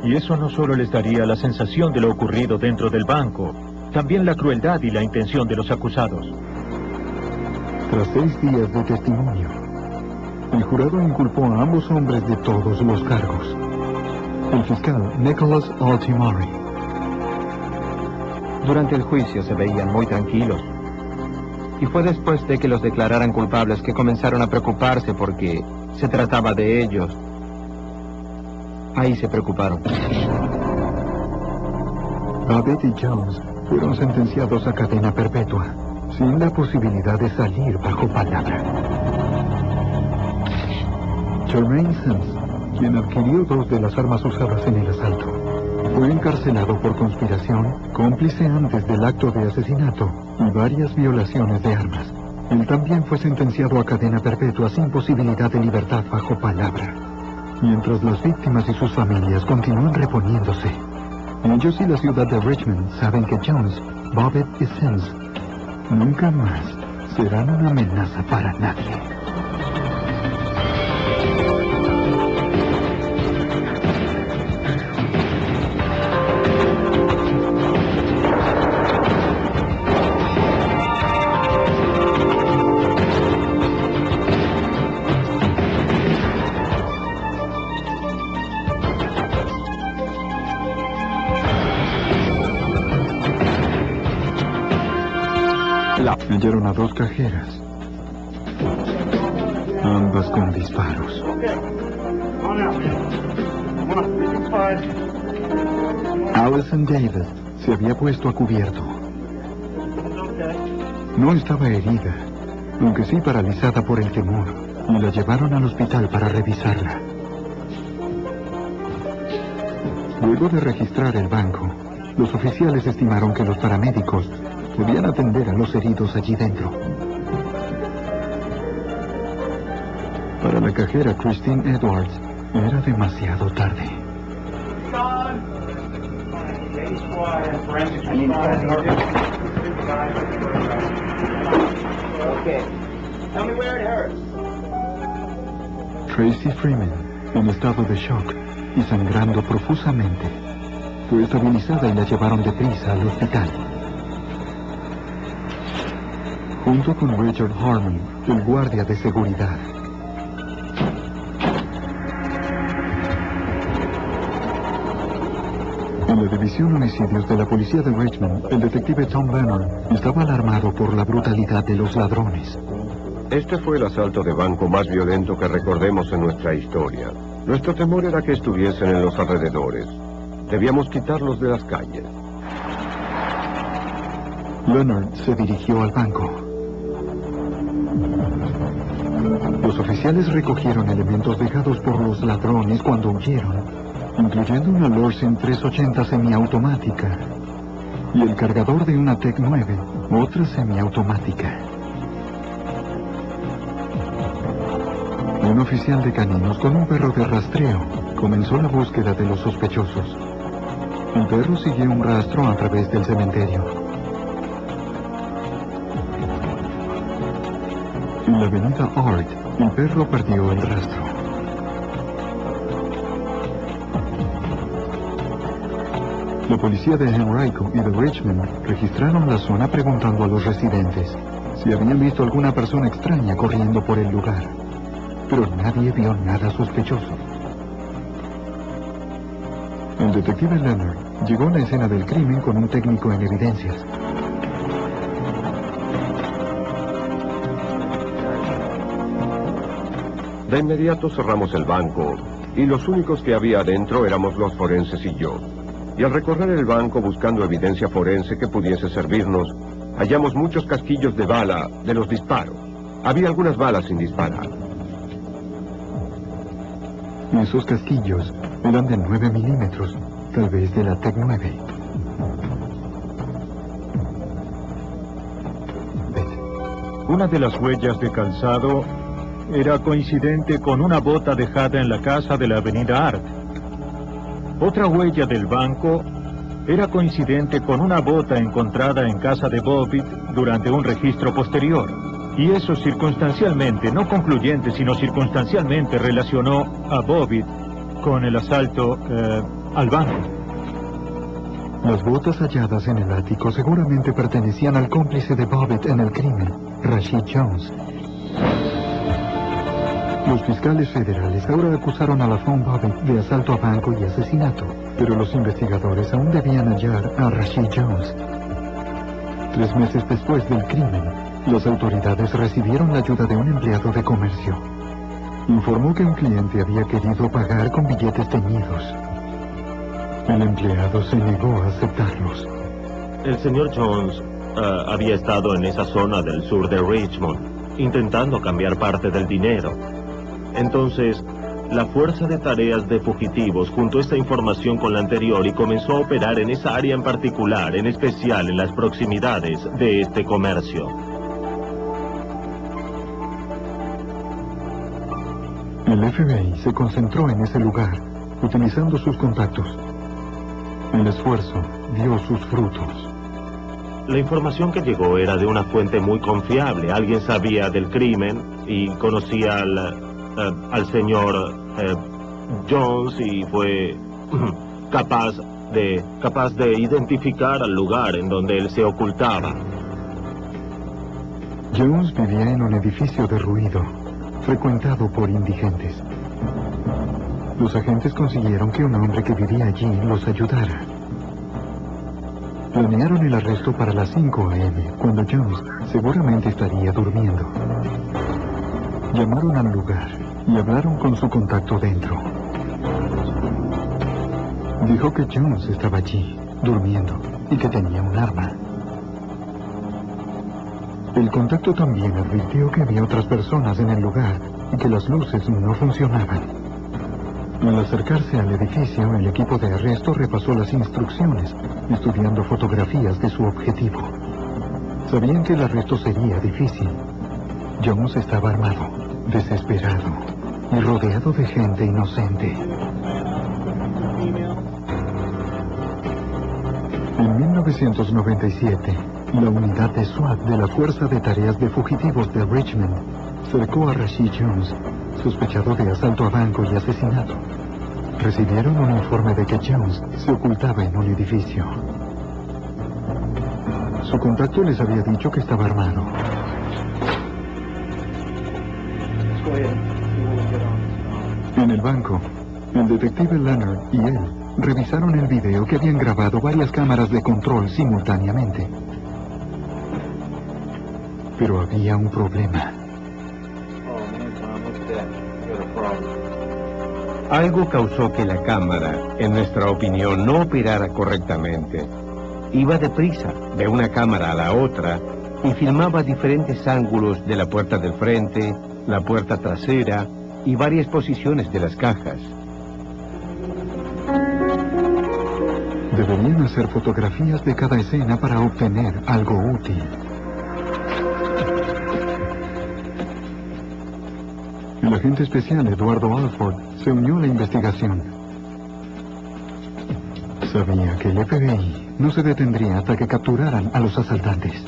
Y eso no solo les daría la sensación de lo ocurrido dentro del banco, también la crueldad y la intención de los acusados. Tras 6 días de testimonio, el jurado inculpó a ambos hombres de todos los cargos. El fiscal Nicholas Altimari. Durante el juicio se veían muy tranquilos. Y fue después de que los declararan culpables que comenzaron a preocuparse porque se trataba de ellos. Ahí se preocuparon. Babbitt y Jones fueron sentenciados a cadena perpetua, sin la posibilidad de salir bajo palabra. Jermaine Sims, quien adquirió 2 de las armas usadas en el asalto, fue encarcelado por conspiración, cómplice antes del acto de asesinato y varias violaciones de armas. Él también fue sentenciado a cadena perpetua sin posibilidad de libertad bajo palabra. Mientras las víctimas y sus familias continúan reponiéndose, ellos y la ciudad de Richmond saben que Jones, Babbitt y Sims nunca más serán una amenaza para nadie. Hallaron a 2 cajeras, ambas con disparos. Allison Davis se había puesto a cubierto. No estaba herida, aunque sí paralizada por el temor, y la llevaron al hospital para revisarla. Luego de registrar el banco, los oficiales estimaron que los paramédicos podían atender a los heridos allí dentro. Para la cajera Christine Edwards, era demasiado tarde. Tracy Freeman, en estado de shock y sangrando profusamente, fue estabilizada y la llevaron deprisa al hospital. Junto con Richard Harmon, el guardia de seguridad. En la División Homicidios de la Policía de Richmond, el detective Tom Leonard estaba alarmado por la brutalidad de los ladrones. Este fue el asalto de banco más violento que recordemos en nuestra historia. Nuestro temor era que estuviesen en los alrededores. Debíamos quitarlos de las calles. Leonard se dirigió al banco. Los oficiales recogieron elementos dejados por los ladrones cuando huyeron, incluyendo una Lorsen 380 semiautomática y el cargador de una Tec 9, otra semiautomática. Un oficial de caninos con un perro de rastreo comenzó la búsqueda de los sospechosos. El perro siguió un rastro a través del cementerio. En la avenida Art, el perro perdió el rastro. La policía de Henrico y de Richmond registraron la zona preguntando a los residentes si habían visto alguna persona extraña corriendo por el lugar, pero nadie vio nada sospechoso. El detective Leonard llegó a la escena del crimen con un técnico en evidencias. De inmediato cerramos el banco, y los únicos que había adentro éramos los forenses y yo. Y al recorrer el banco buscando evidencia forense que pudiese servirnos, hallamos muchos casquillos de bala de los disparos. Había algunas balas sin disparar. Esos casquillos eran de 9 milímetros, tal vez de la TEC 9. Una de las huellas de calzado era coincidente con una bota dejada en la casa de la avenida Art. Otra huella del banco era coincidente con una bota encontrada en casa de Bobbitt durante un registro posterior. Y eso circunstancialmente, no concluyente, sino circunstancialmente relacionó a Bobbitt con el asalto al banco. Las botas halladas en el ático seguramente pertenecían al cómplice de Bobbitt en el crimen, Rashid Jones. Los fiscales federales ahora acusaron a LaFon Bobbitt de asalto a banco y asesinato, pero los investigadores aún debían hallar a Rashid Jones. 3 meses después del crimen, las autoridades recibieron la ayuda de un empleado de comercio. Informó que un cliente había querido pagar con billetes teñidos. El empleado se negó a aceptarlos. El señor Jones había estado en esa zona del sur de Richmond, intentando cambiar parte del dinero. Entonces, la Fuerza de Tareas de Fugitivos juntó esta información con la anterior y comenzó a operar en esa área en particular, en especial en las proximidades de este comercio. El FBI se concentró en ese lugar, utilizando sus contactos. El esfuerzo dio sus frutos. La información que llegó era de una fuente muy confiable. Alguien sabía del crimen y conocía al señor Jones y fue capaz de identificar al lugar en donde él se ocultaba. Jones vivía en un edificio derruido, frecuentado por indigentes. Los agentes consiguieron que un hombre que vivía allí los ayudara. Planearon el arresto para las 5 a.m., cuando Jones seguramente estaría durmiendo. Llamaron al lugar y hablaron con su contacto dentro. Dijo que Jones estaba allí, durmiendo, y que tenía un arma. El contacto también advirtió que había otras personas en el lugar y que las luces no funcionaban. Al acercarse al edificio, el equipo de arresto repasó las instrucciones, estudiando fotografías de su objetivo. Sabían que el arresto sería difícil. Jones estaba armado, desesperado y rodeado de gente inocente. En 1997, la unidad de SWAT de la Fuerza de Tareas de Fugitivos de Richmond cercó a Rashid Jones, sospechado de asalto a banco y asesinato. Recibieron un informe de que Jones se ocultaba en un edificio. Su contacto les había dicho que estaba armado. En el banco, el detective Leonard y él revisaron el video que habían grabado varias cámaras de control simultáneamente. Pero había un problema. Algo causó que la cámara, en nuestra opinión, no operara correctamente. Iba deprisa, de una cámara a la otra, y filmaba diferentes ángulos de la puerta del frente, la puerta trasera y varias posiciones de las cajas. Deberían hacer fotografías de cada escena para obtener algo útil. El agente especial Eduardo Alford se unió a la investigación. Sabía que el FBI no se detendría hasta que capturaran a los asaltantes.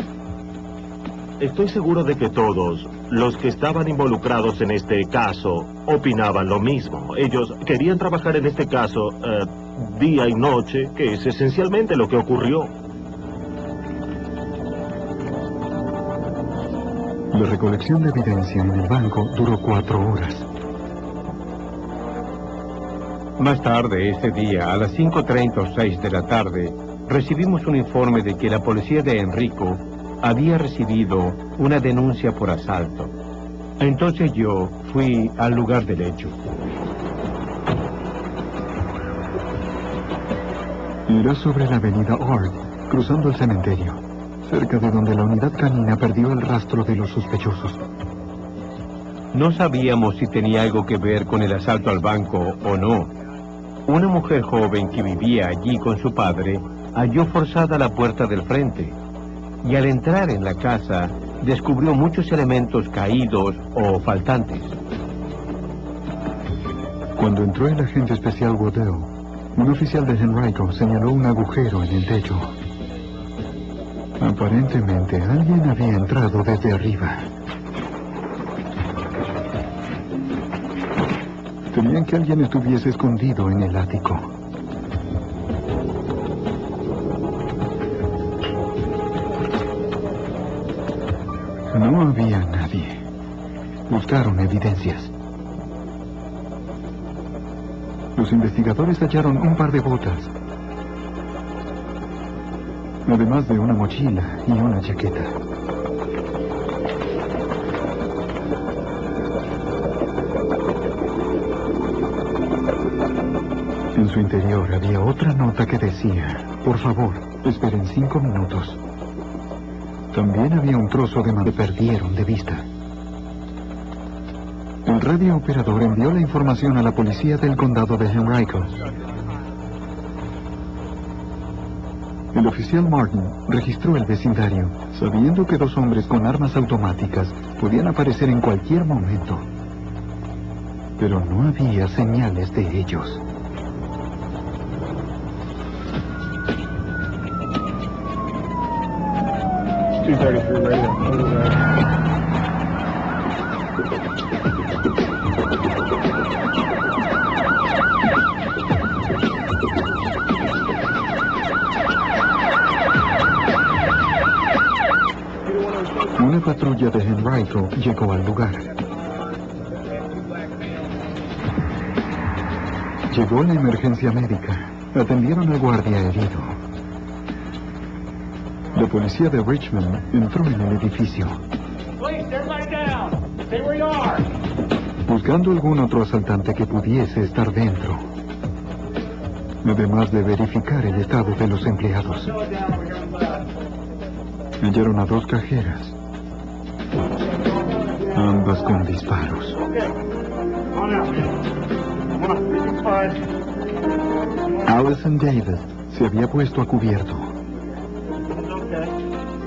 Estoy seguro de que todos los que estaban involucrados en este caso opinaban lo mismo. Ellos querían trabajar en este caso día y noche, que es esencialmente lo que ocurrió. La recolección de evidencia en el banco duró 4 horas. Más tarde ese día, a las 5:30 o 6 de la tarde, recibimos un informe de que la policía de Enrico había recibido una denuncia por asalto. Entonces yo fui al lugar del hecho. Era sobre la avenida Ord, cruzando el cementerio, cerca de donde la unidad canina perdió el rastro de los sospechosos. No sabíamos si tenía algo que ver con el asalto al banco o no. Una mujer joven que vivía allí con su padre halló forzada la puerta del frente y al entrar en la casa descubrió muchos elementos caídos o faltantes. Cuando entró el agente especial Waddell, un oficial de Henrico señaló un agujero en el techo. Aparentemente alguien había entrado desde arriba. Temían que alguien estuviese escondido en el ático. No había nadie. Buscaron evidencias. Los investigadores hallaron un par de botas, además de una mochila y una chaqueta. En su interior había otra nota que decía: por favor, esperen 5 minutos. También había un trozo de madera que perdieron de vista. El radiooperador envió la información a la policía del condado de Henrico. El oficial Martin registró el vecindario, sabiendo que 2 hombres con armas automáticas podían aparecer en cualquier momento. Pero no había señales de ellos. Una patrulla de Henrico llegó al lugar. Llegó la emergencia médica. Atendieron al guardia herido. La policía de Richmond entró en el edificio. Buscando algún otro asaltante que pudiese estar dentro. Además de verificar el estado de los empleados. Hallaron a 2 cajeras. Ambas con disparos. Allison Davis se había puesto a cubierto.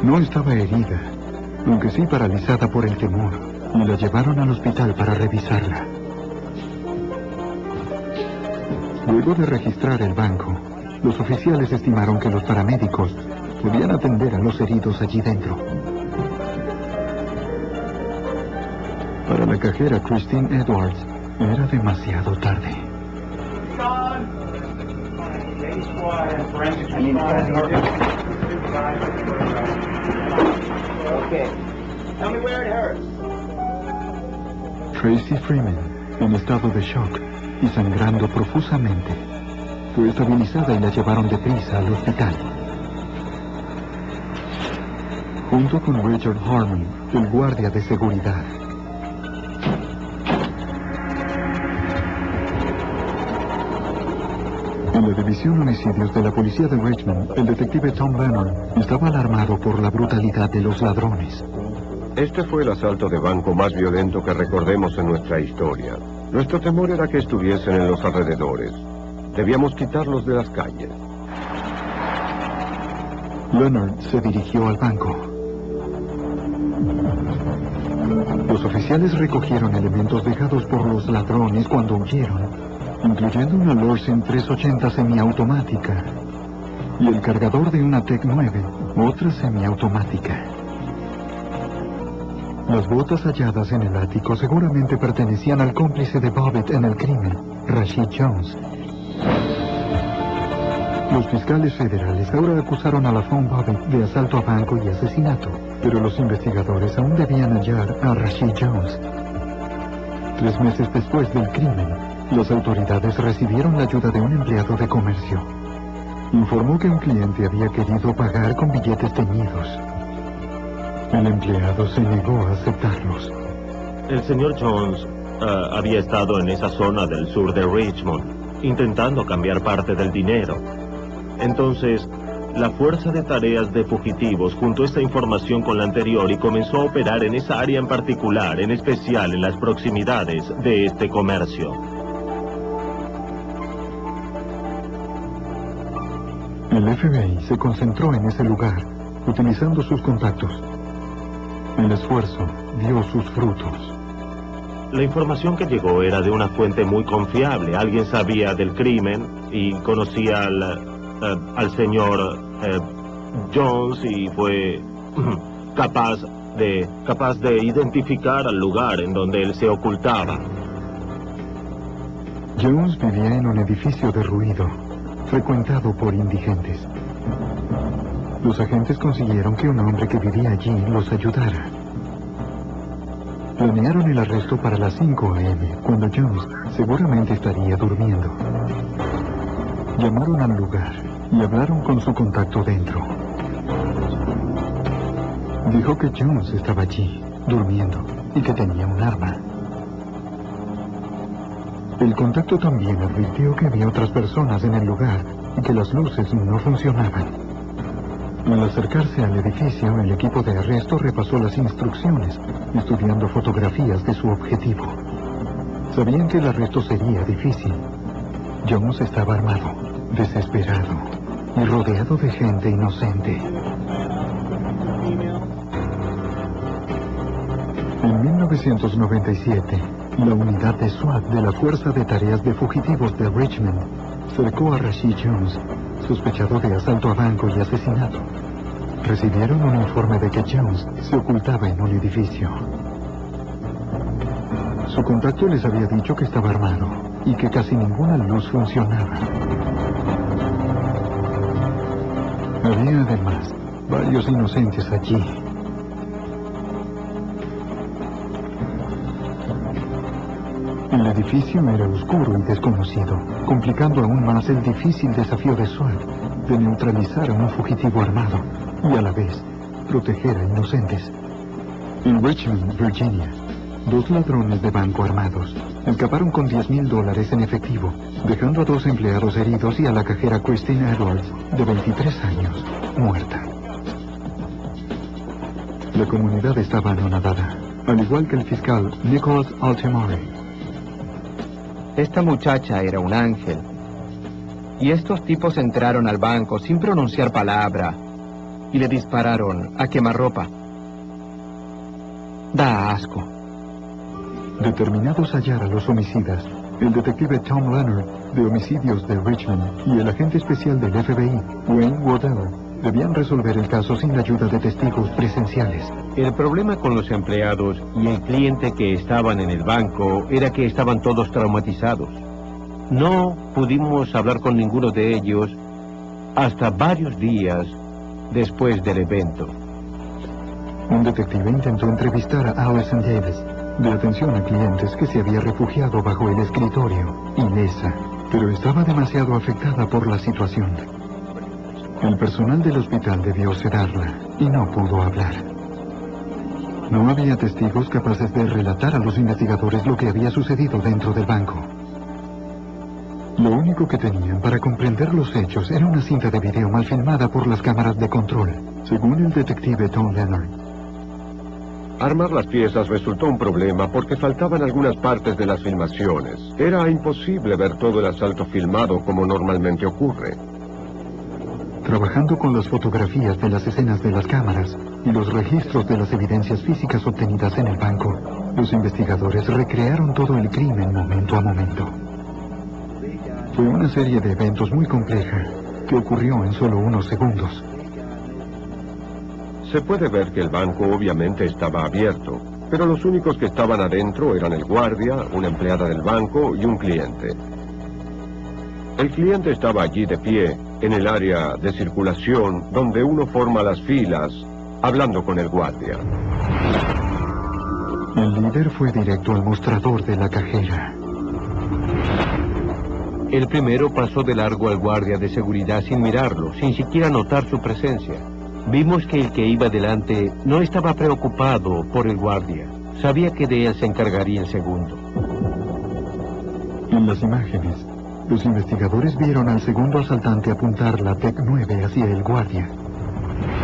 No estaba herida, aunque sí paralizada por el temor, y la llevaron al hospital para revisarla. Luego de registrar el banco, los oficiales estimaron que los paramédicos podían atender a los heridos allí dentro. Para la cajera Christine Edwards, era demasiado tarde. Tracy Freeman, en estado de shock y sangrando profusamente, fue estabilizada y la llevaron deprisa al hospital. Junto con Richard Harmon, el guardia de seguridad. En la División Homicidios de la Policía de Richmond, el detective Tom Leonard estaba alarmado por la brutalidad de los ladrones. Este fue el asalto de banco más violento que recordemos en nuestra historia. Nuestro temor era que estuviesen en los alrededores. Debíamos quitarlos de las calles. Leonard se dirigió al banco. Los oficiales recogieron elementos dejados por los ladrones cuando huyeron, incluyendo una Lorsen 380 semiautomática y el cargador de una Tec 9, otra semiautomática. Las botas halladas en el ático seguramente pertenecían al cómplice de Bobbitt en el crimen, Rashid Jones. Los fiscales federales ahora acusaron a Lafon Bobbitt de asalto a banco y asesinato, pero los investigadores aún debían hallar a Rashid Jones. 3 meses después del crimen, las autoridades recibieron la ayuda de un empleado de comercio. Informó que un cliente había querido pagar con billetes teñidos. El empleado se negó a aceptarlos. El señor Jones había estado en esa zona del sur de Richmond, intentando cambiar parte del dinero. Entonces, la Fuerza de Tareas de Fugitivos juntó esta información con la anterior y comenzó a operar en esa área en particular, en especial en las proximidades de este comercio. El FBI se concentró en ese lugar, utilizando sus contactos. El esfuerzo dio sus frutos. La información que llegó era de una fuente muy confiable. Alguien sabía del crimen y conocía al señor Jones y fue capaz de identificar al lugar en donde él se ocultaba. Jones vivía en un edificio derruido, frecuentado por indigentes. Los agentes consiguieron que un hombre que vivía allí los ayudara. Planearon el arresto para las 5 a.m., cuando Jones seguramente estaría durmiendo. Llamaron al lugar y hablaron con su contacto dentro. Dijo que Jones estaba allí, durmiendo, y que tenía un arma. El contacto también advirtió que había otras personas en el lugar y que las luces no funcionaban. Al acercarse al edificio, el equipo de arresto repasó las instrucciones, estudiando fotografías de su objetivo. Sabían que el arresto sería difícil. Jones estaba armado, desesperado y rodeado de gente inocente. En 1997, la unidad de SWAT de la Fuerza de Tareas de Fugitivos de Richmond cercó a Rashid Jones, sospechado de asalto a banco y asesinato. Recibieron un informe de que Jones se ocultaba en un edificio. Su contacto les había dicho que estaba armado y que casi ninguna luz funcionaba. Había además varios inocentes allí. El edificio era oscuro y desconocido, complicando aún más el difícil desafío de SWAT de neutralizar a un fugitivo armado y a la vez proteger a inocentes. En Richmond, Virginia, 2 ladrones de banco armados escaparon con $10,000 en efectivo, dejando a 2 empleados heridos y a la cajera Christine Edwards, de 23 años, muerta. La comunidad estaba anonadada, al igual que el fiscal Nicholas Altimore. Esta muchacha era un ángel. Y estos tipos entraron al banco sin pronunciar palabra y le dispararon a quemarropa. Da asco. Determinados a hallar a los homicidas, el detective Tom Leonard, de homicidios de Richmond, y el agente especial del FBI, Wayne Waddell, debían resolver el caso sin la ayuda de testigos presenciales. El problema con los empleados y el cliente que estaban en el banco era que estaban todos traumatizados. No pudimos hablar con ninguno de ellos hasta varios días después del evento. Un detective intentó entrevistar a Allison Davis, de atención a clientes, que se había refugiado bajo el escritorio, ilesa, pero estaba demasiado afectada por la situación. El personal del hospital debió sedarla y no pudo hablar. No había testigos capaces de relatar a los investigadores lo que había sucedido dentro del banco. Lo único que tenían para comprender los hechos era una cinta de video mal filmada por las cámaras de control, según el detective Tom Leonard. Armar las piezas resultó un problema porque faltaban algunas partes de las filmaciones. Era imposible ver todo el asalto filmado como normalmente ocurre. Trabajando con las fotografías de las escenas de las cámaras y los registros de las evidencias físicas obtenidas en el banco, los investigadores recrearon todo el crimen momento a momento. Fue una serie de eventos muy compleja que ocurrió en solo unos segundos. Se puede ver que el banco obviamente estaba abierto, pero los únicos que estaban adentro eran el guardia, una empleada del banco y un cliente. El cliente estaba allí de pie, en el área de circulación, donde uno forma las filas, hablando con el guardia. El líder fue directo al mostrador de la cajera. El primero pasó de largo al guardia de seguridad sin mirarlo, sin siquiera notar su presencia. Vimos que el que iba delante no estaba preocupado por el guardia. Sabía que de él se encargaría el segundo. En las imágenes, los investigadores vieron al segundo asaltante apuntar la TEC-9 hacia el guardia.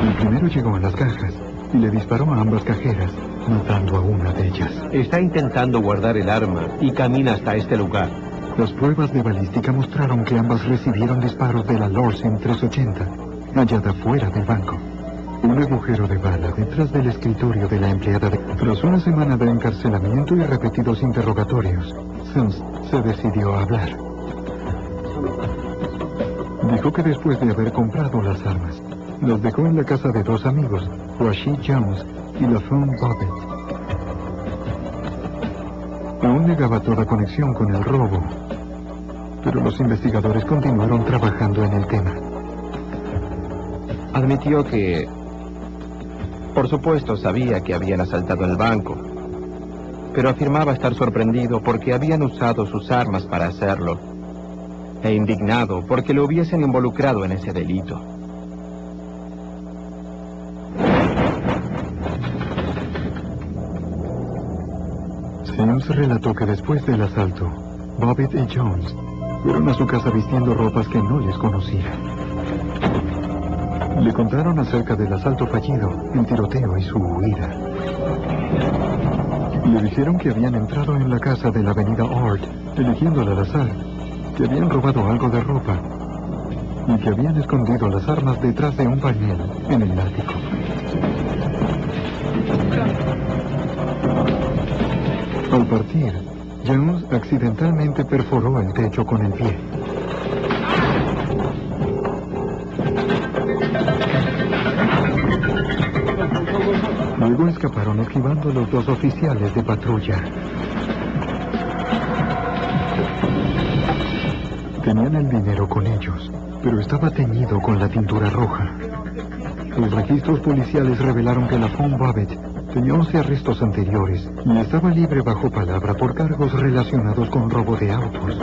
El primero llegó a las cajas y le disparó a ambas cajeras, matando a una de ellas. Está intentando guardar el arma y camina hasta este lugar. Las pruebas de balística mostraron que ambas recibieron disparos de la Lorsen 380, hallada fuera del banco. Un agujero de bala detrás del escritorio de la empleada de... Tras una semana de encarcelamiento y repetidos interrogatorios, Sims se decidió a hablar. Dijo que después de haber comprado las armas, las dejó en la casa de dos amigos, Rashid Jones y LaFawn Bobbitt. Aún negaba toda conexión con el robo, pero los investigadores continuaron trabajando en el tema. Admitió que, por supuesto, sabía que habían asaltado el banco, pero afirmaba estar sorprendido porque habían usado sus armas para hacerlo, e indignado porque lo hubiesen involucrado en ese delito. Sims relató que después del asalto, Bobbitt y Jones fueron a su casa vistiendo ropas que no les conocía. Le contaron acerca del asalto fallido, el tiroteo y su huida. Le dijeron que habían entrado en la casa de la avenida Ord, eligiéndola al azar, que habían robado algo de ropa y que habían escondido las armas detrás de un panel en el ático. Al partir, Jones accidentalmente perforó el techo con el pie. Luego escaparon esquivando a los dos oficiales de patrulla. Tenían el dinero con ellos, pero estaba teñido con la tintura roja. Los registros policiales revelaron que LaFawn Bobbitt tenía 11 arrestos anteriores y estaba libre bajo palabra por cargos relacionados con robo de autos.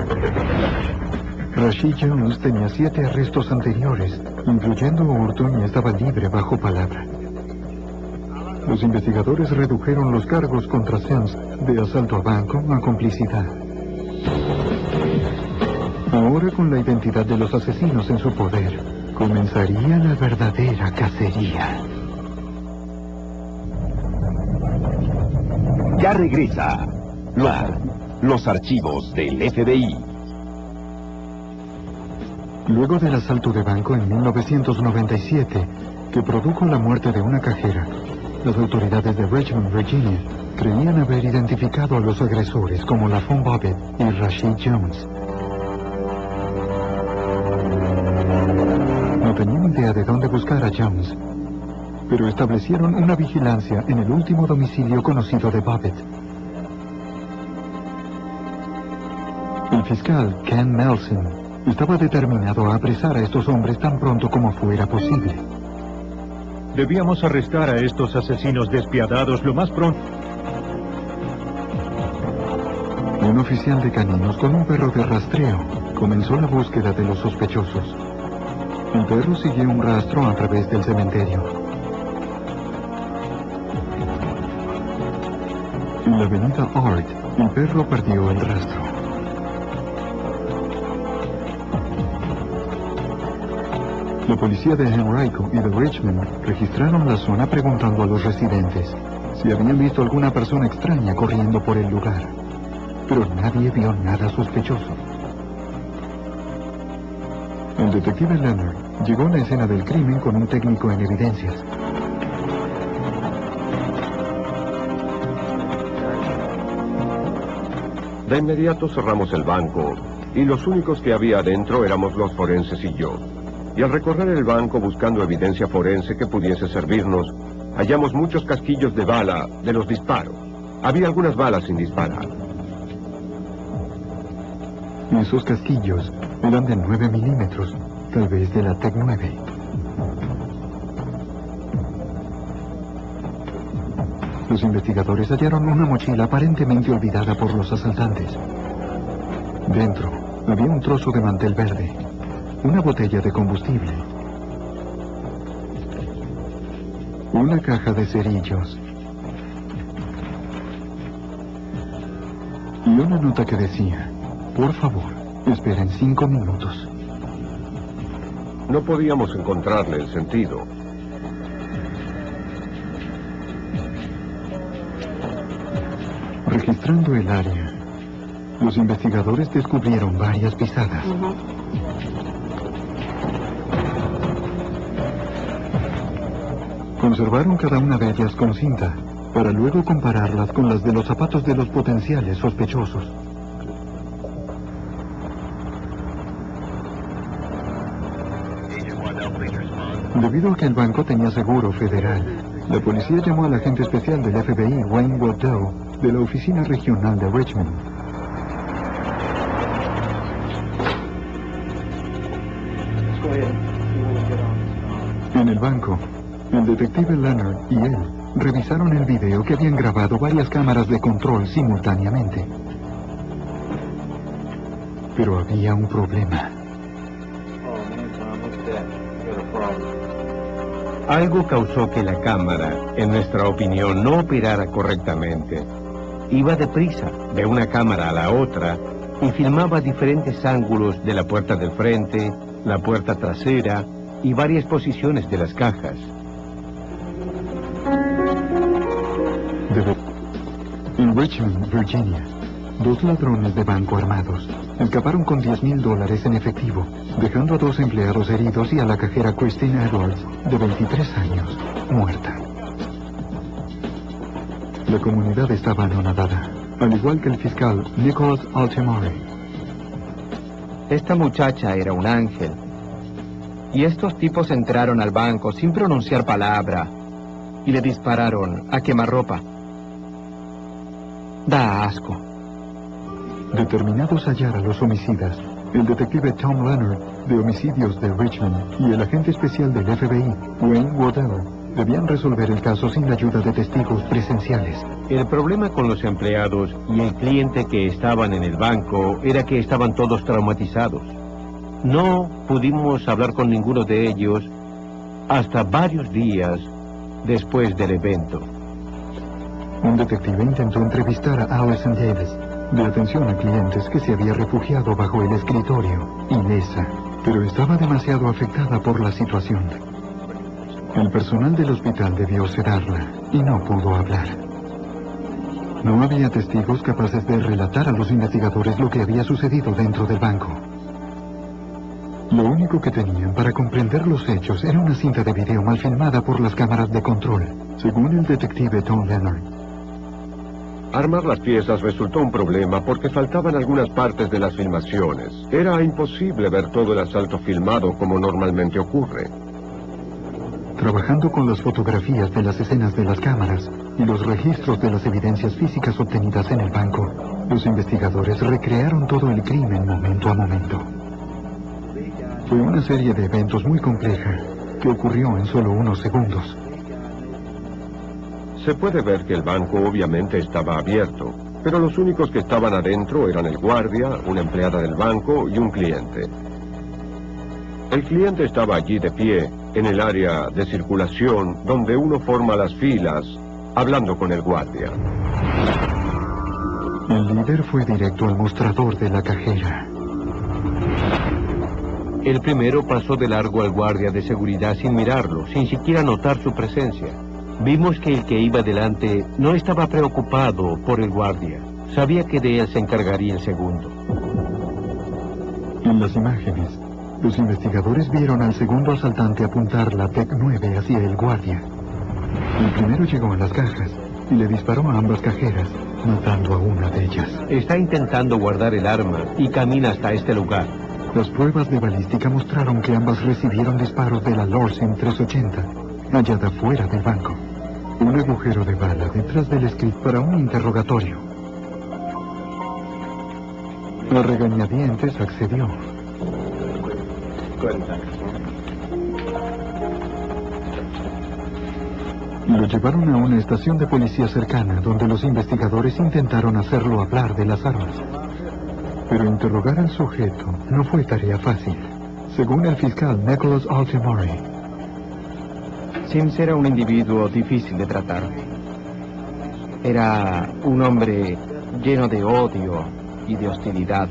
Rashid Jones tenía 7 arrestos anteriores, incluyendo hurto, y estaba libre bajo palabra. Los investigadores redujeron los cargos contra Sims de asalto a banco a complicidad. Ahora, con la identidad de los asesinos en su poder, comenzaría la verdadera cacería. Ya regresa los archivos del FBI. Luego del asalto de banco en 1997, que produjo la muerte de una cajera, las autoridades de Richmond, Virginia, creían haber identificado a los agresores como LaFawn Bobbitt y Rashid Jones. No tenían idea de dónde buscar a Jones, pero establecieron una vigilancia en el último domicilio conocido de Bobbitt. El fiscal Ken Nelson estaba determinado a apresar a estos hombres tan pronto como fuera posible. Debíamos arrestar a estos asesinos despiadados lo más pronto. Un oficial de caninos con un perro de rastreo comenzó la búsqueda de los sospechosos. El perro siguió un rastro a través del cementerio. En la avenida Ord, el perro perdió el rastro. La policía de Henrico y de Richmond registraron la zona preguntando a los residentes si habían visto alguna persona extraña corriendo por el lugar, pero nadie vio nada sospechoso. El detective Leonard llegó a la escena del crimen con un técnico en evidencias. De inmediato cerramos el banco y los únicos que había adentro éramos los forenses y yo. Y al recorrer el banco buscando evidencia forense que pudiese servirnos, hallamos muchos casquillos de bala de los disparos. Había algunas balas sin disparar. Esos casquillos eran de 9 milímetros, tal vez de la TEC-9. Los investigadores hallaron una mochila aparentemente olvidada por los asaltantes. Dentro había un trozo de mantel verde, una botella de combustible, una caja de cerillos y una nota que decía: Por favor, esperen 5 minutos. No podíamos encontrarle el sentido. Registrando el área, los investigadores descubrieron varias pisadas. Conservaron cada una de ellas con cinta, para luego compararlas con las de los zapatos de los potenciales sospechosos. Debido a que el banco tenía seguro federal, la policía llamó al agente especial del FBI, Wayne Waddell, de la oficina regional de Richmond. En el banco, el detective Leonard y él revisaron el video que habían grabado varias cámaras de control simultáneamente. Pero había un problema. Algo causó que la cámara, en nuestra opinión, no operara correctamente. Iba deprisa, de una cámara a la otra, y filmaba diferentes ángulos de la puerta del frente, la puerta trasera y varias posiciones de las cajas. En Richmond, Virginia, 2 ladrones de banco armados escaparon con $10,000 en efectivo, dejando a 2 empleados heridos y a la cajera Christine Edwards, de 23 años, muerta. La comunidad estaba anonadada, al igual que el fiscal Nicholas Altimore. Esta muchacha era un ángel. Y estos tipos entraron al banco sin pronunciar palabra y le dispararon a quemarropa. Da asco. Determinados a hallar a los homicidas, el detective Tom Leonard, de homicidios de Richmond, y el agente especial del FBI, Wayne Waddell, debían resolver el caso sin la ayuda de testigos presenciales. El problema con los empleados y el cliente que estaban en el banco era que estaban todos traumatizados. No pudimos hablar con ninguno de ellos hasta varios días después del evento. Un detective intentó entrevistar a Allison Davis, de atención a clientes, que se había refugiado bajo el escritorio, ilesa, pero estaba demasiado afectada por la situación. El personal del hospital debió sedarla y no pudo hablar. No había testigos capaces de relatar a los investigadores lo que había sucedido dentro del banco. Lo único que tenían para comprender los hechos era una cinta de video mal filmada por las cámaras de control, según el detective Tom Leonard. Armar las piezas resultó un problema porque faltaban algunas partes de las filmaciones. Era imposible ver todo el asalto filmado como normalmente ocurre. Trabajando con las fotografías de las escenas de las cámaras y los registros de las evidencias físicas obtenidas en el banco, los investigadores recrearon todo el crimen momento a momento. Fue una serie de eventos muy compleja que ocurrió en solo unos segundos. Se puede ver que el banco obviamente estaba abierto, pero los únicos que estaban adentro eran el guardia, una empleada del banco y un cliente. El cliente estaba allí de pie, en el área de circulación, donde uno forma las filas, hablando con el guardia. El líder fue directo al mostrador de la cajera. El primero pasó de largo al guardia de seguridad sin mirarlo, sin siquiera notar su presencia. Vimos que el que iba delante no estaba preocupado por el guardia. Sabía que de él se encargaría el segundo. En las imágenes, los investigadores vieron al segundo asaltante apuntar la TEC 9 hacia el guardia. El primero llegó a las cajas y le disparó a ambas cajeras, matando a una de ellas. Está intentando guardar el arma y camina hasta este lugar. Las pruebas de balística mostraron que ambas recibieron disparos de la Lorsen 380, hallada fuera del banco. Un agujero de bala detrás del script para un interrogatorio. A regañadientes accedió. Lo llevaron a una estación de policía cercana, donde los investigadores intentaron hacerlo hablar de las armas. Pero interrogar al sujeto no fue tarea fácil, según el fiscal Nicholas Altimore. Sims era un individuo difícil de tratar. Era un hombre lleno de odio y de hostilidad.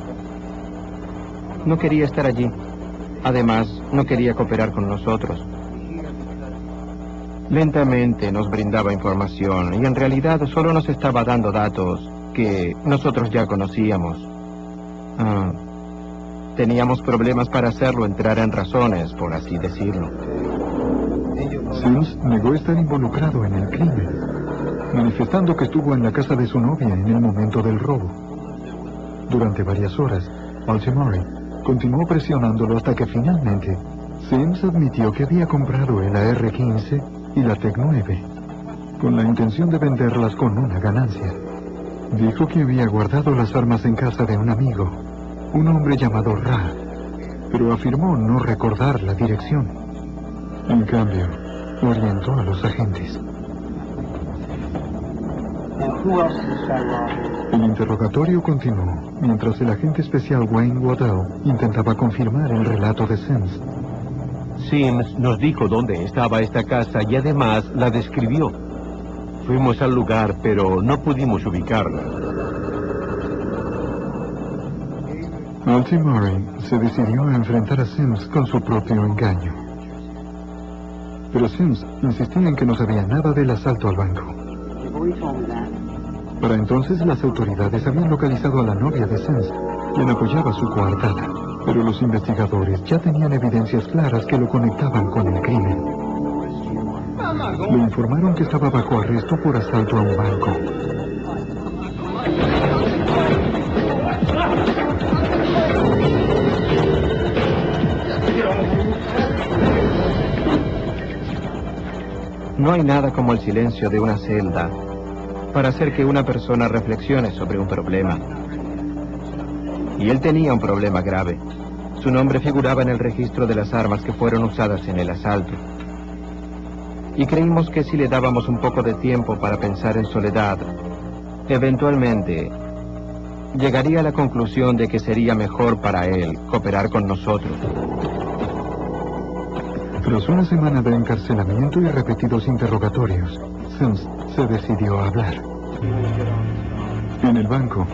no quería estar allí. Además, no quería cooperar con nosotros. Lentamente nos brindaba información y en realidad solo nos estaba dando datos que nosotros ya conocíamos. Teníamos problemas para hacerlo entrar en razones, por así decirlo. Sims negó estar involucrado en el crimen, manifestando que estuvo en la casa de su novia en el momento del robo. Durante varias horas, Altimore continuó presionándolo hasta que finalmente Sims admitió que había comprado el AR-15 y la TEC-9 con la intención de venderlas con una ganancia. Dijo que había guardado las armas en casa de un amigo, un hombre llamado Ra, pero afirmó no recordar la dirección. En cambio, orientó a los agentes. El interrogatorio continuó mientras el agente especial Wayne Waddell intentaba confirmar el relato de Sims. Sims nos dijo dónde estaba esta casa y además la describió. Fuimos al lugar, pero no pudimos ubicarla. Altimore se decidió a enfrentar a Sims con su propio engaño. Pero Sims insistía en que no sabía nada del asalto al banco. Para entonces las autoridades habían localizado a la novia de Sims, quien apoyaba su coartada. Pero los investigadores ya tenían evidencias claras que lo conectaban con el crimen. Le informaron que estaba bajo arresto por asalto a un banco. No hay nada como el silencio de una celda para hacer que una persona reflexione sobre un problema. Y él tenía un problema grave. Su nombre figuraba en el registro de las armas que fueron usadas en el asalto. Y creímos que si le dábamos un poco de tiempo para pensar en soledad, eventualmente llegaría a la conclusión de que sería mejor para él cooperar con nosotros. Tras una semana de encarcelamiento y repetidos interrogatorios, Sims se decidió a hablar. En el banco,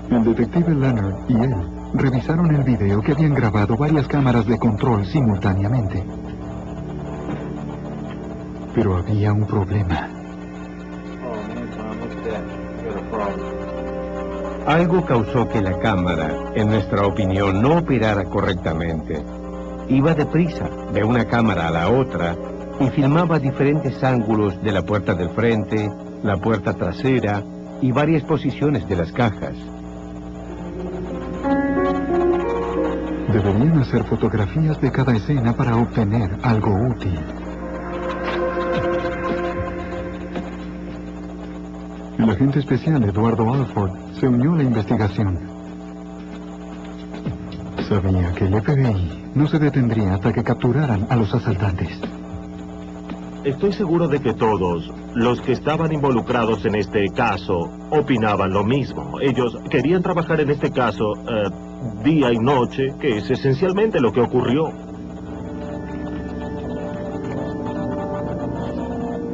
el detective Leonard y él revisaron el video que habían grabado varias cámaras de control simultáneamente. Pero había un problema. Algo causó que la cámara, en nuestra opinión, no operara correctamente. Iba deprisa, de una cámara a la otra, y filmaba diferentes ángulos de la puerta del frente, la puerta trasera y varias posiciones de las cajas. Deberían hacer fotografías de cada escena para obtener algo útil. El agente especial Eduardo Alford se unió a la investigación. Sabía que el FBI no se detendría hasta que capturaran a los asaltantes. Estoy seguro de que todos los que estaban involucrados en este caso opinaban lo mismo. Ellos querían trabajar en este caso día y noche, que es esencialmente lo que ocurrió.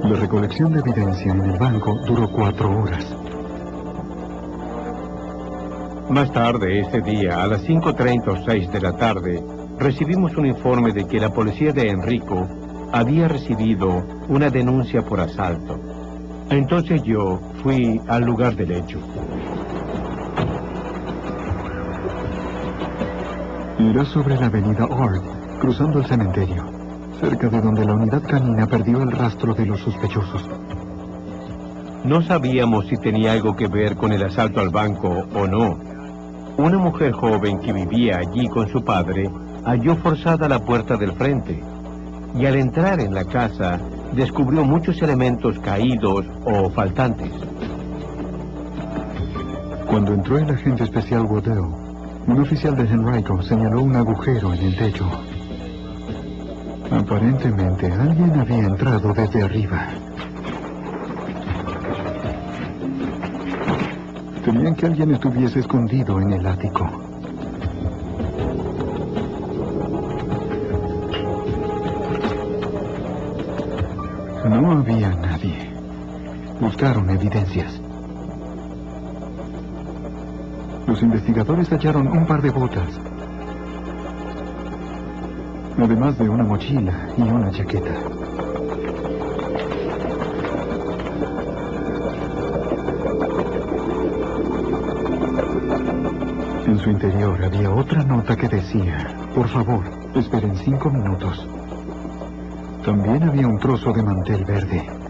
La recolección de evidencia en el banco duró 4 horas. Más tarde ese día, a las 5:30 o 6 de la tarde, recibimos un informe de que la policía de Enrico había recibido una denuncia por asalto. Entonces yo fui al lugar del hecho. Era sobre la avenida Ord, cruzando el cementerio, cerca de donde la unidad canina perdió el rastro de los sospechosos. No sabíamos si tenía algo que ver con el asalto al banco o no. Una mujer joven que vivía allí con su padre halló forzada la puerta del frente y al entrar en la casa descubrió muchos elementos caídos o faltantes. Cuando entró el agente especial Waddell, un oficial de Henrico señaló un agujero en el techo. Aparentemente alguien había entrado desde arriba. Temían que alguien estuviese escondido en el ático. No había nadie. Buscaron evidencias. Los investigadores hallaron un par de botas, además de una mochila y una chaqueta. En su interior había otra nota que decía: por favor, esperen 5 minutos. También había un trozo de mantel verde.